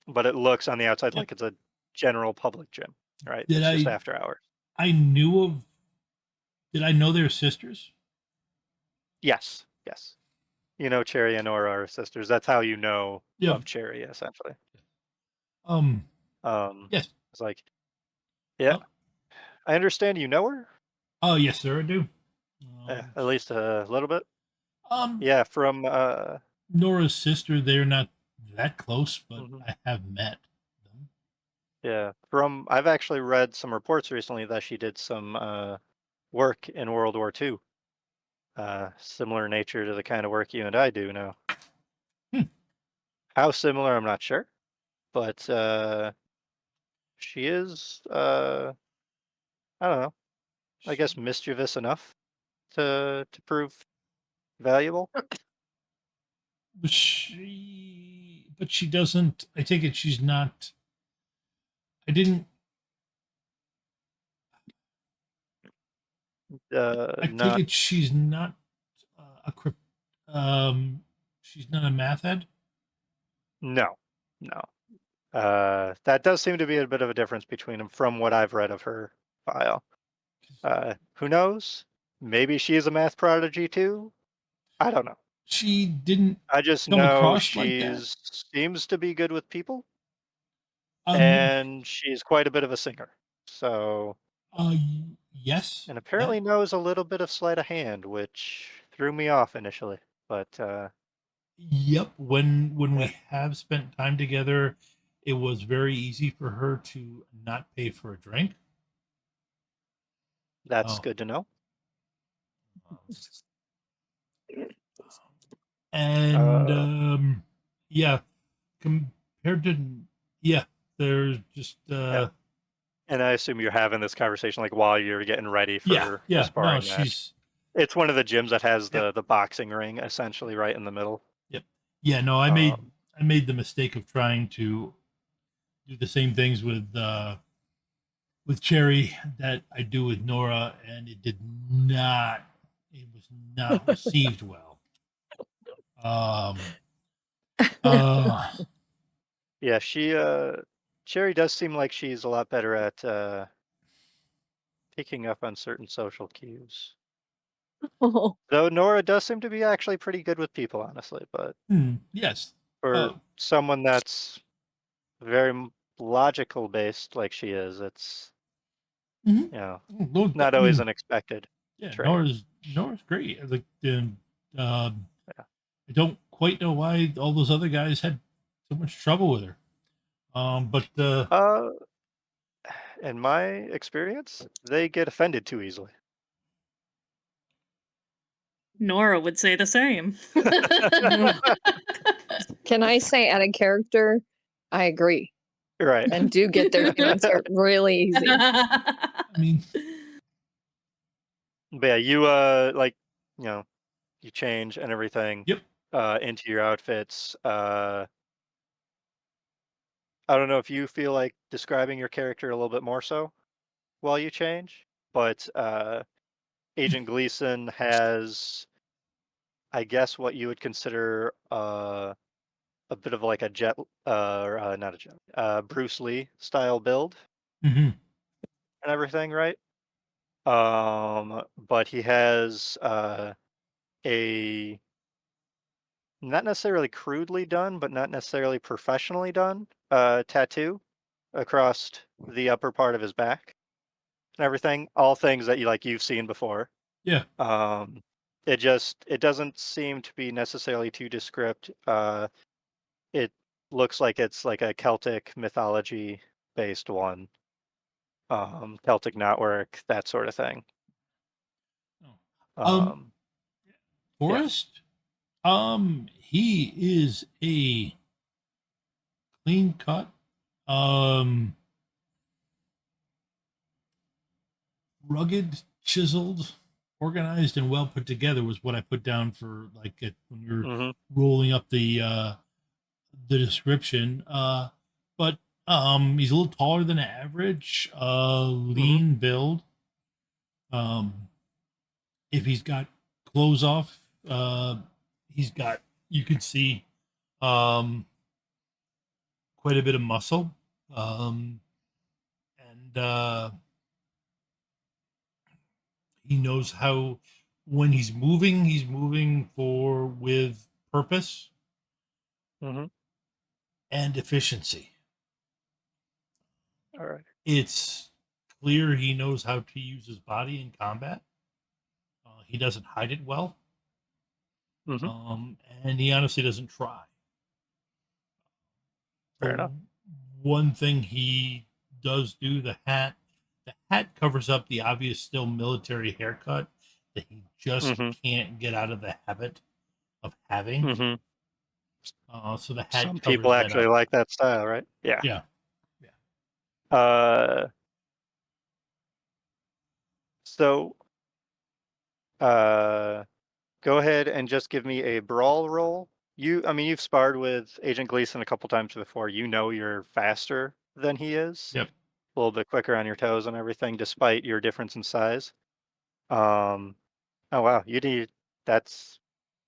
but it looks on the outside Yep. like it's a general public gym, right? Did It's just I? after hours. I knew of. Did I know their sisters? Yes, yes. You know, Cherry and Nora are sisters. That's how you know Yeah. of Cherry, essentially. Yes. It's like, yeah, I understand you know her. Oh, yes, sir. I do. At least a little bit. Um, Yeah, from Nora's sister. They're not that close, but mhm. I have met them. Yeah, from I've actually read some reports recently that she did some work in World War II. Similar nature to the kind of work you and I do now. Hmm. How similar, I'm not sure, but she is I don't know. I guess mischievous enough to prove valuable. But she doesn't. I take it she's not. I didn't. I take Not it she's not a crypt. She's not a math head. no, no. That does seem to be a bit of a difference between them from what I've read of her file. Who knows? Maybe she is a math prodigy too. I don't know. She didn't I just come know across like that. she's seems to be good with people, Um. and she's quite a bit of a singer. So, Uh. Yes. and That. apparently knows a little bit of sleight of hand, which threw me off initially. But Yep. When yeah, we have spent time together, it was very easy for her to not pay for a drink. That's Oh, good to know. and Uh, compared to there's just yeah. And I assume you're having this conversation like while you're getting ready for a no, sparring match. she's It's one of the gyms that has Yep. the boxing ring essentially right in the middle. no. I Um, made the mistake of trying to do the same things with Cherry that I do with Nora, and it was not received well. yeah, Cherry does seem like she's a lot better at picking up on certain social cues. Oh, Though Nora does seem to be actually pretty good with people, honestly. But yes. for someone that's very logical based like she is, it's Mhm. not always an expected Yeah, trait. Nora's great. Like, Yeah. I don't quite know why all those other guys had so much trouble with her. But In my experience, they get offended too easily. Nora would say the same. can I say out of character? I agree. Right. And do get their feelings hurt really easy. I mean, But yeah, you like, you change and everything yep. into your outfits. I don't know if you feel like describing your character a little bit more so while you change, but Agent Gleason has, I guess, what you would consider a bit of like a not a jet, Bruce Lee style build Mm-hmm. and everything, right? But he has a not necessarily crudely done, but not necessarily professionally done tattoo across the upper part of his back and everything. All things that you've seen before. Yeah. It doesn't seem to be necessarily too descript. It looks like it's like a Celtic mythology based one. Celtic knotwork, that sort of thing. Um, Yeah. Forrest, he is a clean cut, rugged, chiseled, organized, and well put together was what I put down for like it when you're Hmm. rolling up the description. But he's a little taller than average, Hmm. lean build. If he's got clothes off, he's got you could see um quite a bit of muscle. And he knows how when he's moving for with purpose Hmm. and efficiency. All right. It's clear he knows how to use his body in combat. He doesn't hide it well, Hmm. and he honestly doesn't try. Fair The enough. one thing he does do, the hat covers up the obvious still military haircut that he just Hmm. can't get out of the habit of having. Hmm. So the hat Some people covers that actually up. like that style, right? Yeah. Yeah. Uh, so uh, go ahead and just give me a brawl roll. I mean, you've sparred with Agent Gleason a couple times before. You know you're faster than he is, Yep. a little bit quicker on your toes and everything, despite your difference in size. Um, oh wow, that's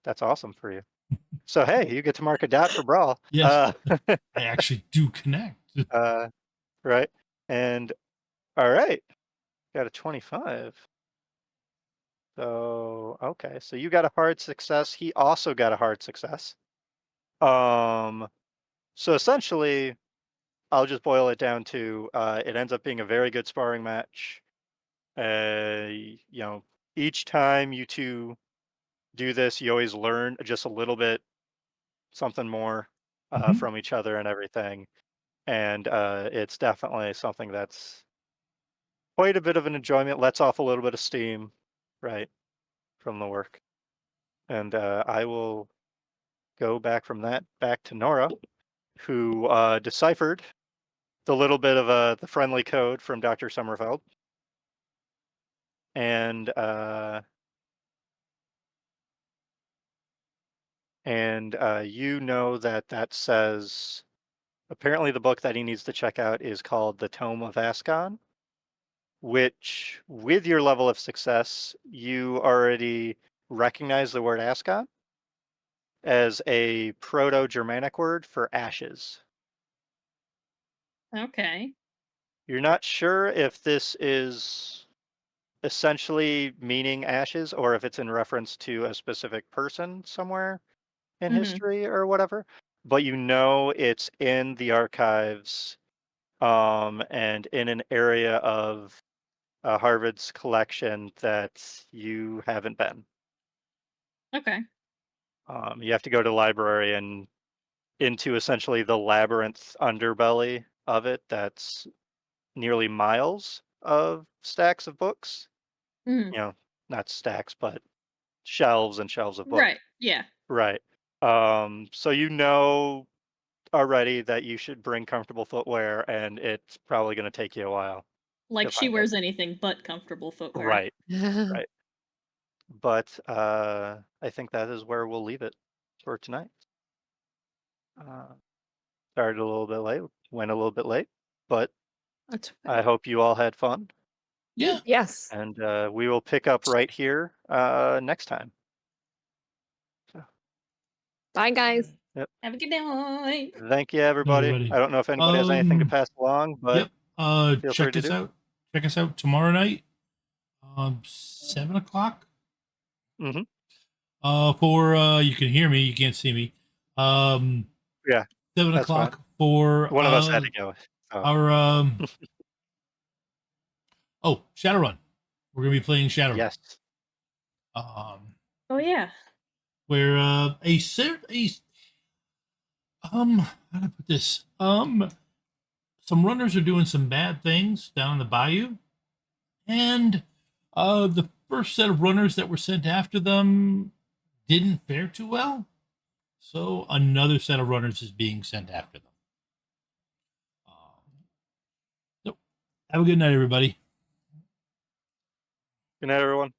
that's awesome for you. So hey, you get to mark a dot for brawl. Yes, I actually do connect. Uh, right, and all right, got a 25. So okay, so you got a hard success. He also got a hard success. Um, so essentially, I'll just boil it down to it ends up being a very good sparring match. You know, each time you two do this, you always learn just a little bit something more Mhm. from each other and everything. and it's definitely something that's quite a bit of an enjoyment. Lets off a little bit of steam, right, from the work. And I will go back from that back to Nora, who deciphered the little bit of the friendly code from Dr. Sommerfeld, and you know that that says apparently the book that he needs to check out is called the Tome of Askon, which, with your level of success, you already recognize the word Askon as a Proto-Germanic word for ashes. Okay. You're not sure if this is essentially meaning ashes or if it's in reference to a specific person somewhere in Mm-hmm. history or whatever, but you know it's in the archives, and in an area of Harvard's collection that you haven't been. Okay. You have to go to the library and into essentially the labyrinth underbelly of it that's nearly miles of stacks of books. Mm-hmm. You know, not stacks, but shelves and shelves of books. Right. Yeah. Right. So you know already that you should bring comfortable footwear, and it's probably going to take you a while Like to she find it. wears anything but comfortable footwear. Right. Right. But I think that is where we'll leave it for tonight. Uh, Started a little bit late, went a little bit late, but That's I fine. hope you all had fun, Yeah. Yes. and we will pick up right here next time. So, Bye, guys. yep. Have a good night. Thank you, everybody. Everybody. I don't know if anybody has anything to pass along, but Yep. feel free Check to us do. out. Check us out tomorrow night. 7 o'clock. Hmm. For you can hear me, you can't see me. Yeah, 7 that's fine. o'clock for One of us had to go. So. our Shadowrun. We're gonna be playing Shadowrun. Yes. Oh yeah. Where how to put this? Some runners are doing some bad things down in the bayou, and the first set of runners that were sent after them didn't fare too well. So another set of runners is being sent after them. So have a good night, everybody. Good night, everyone.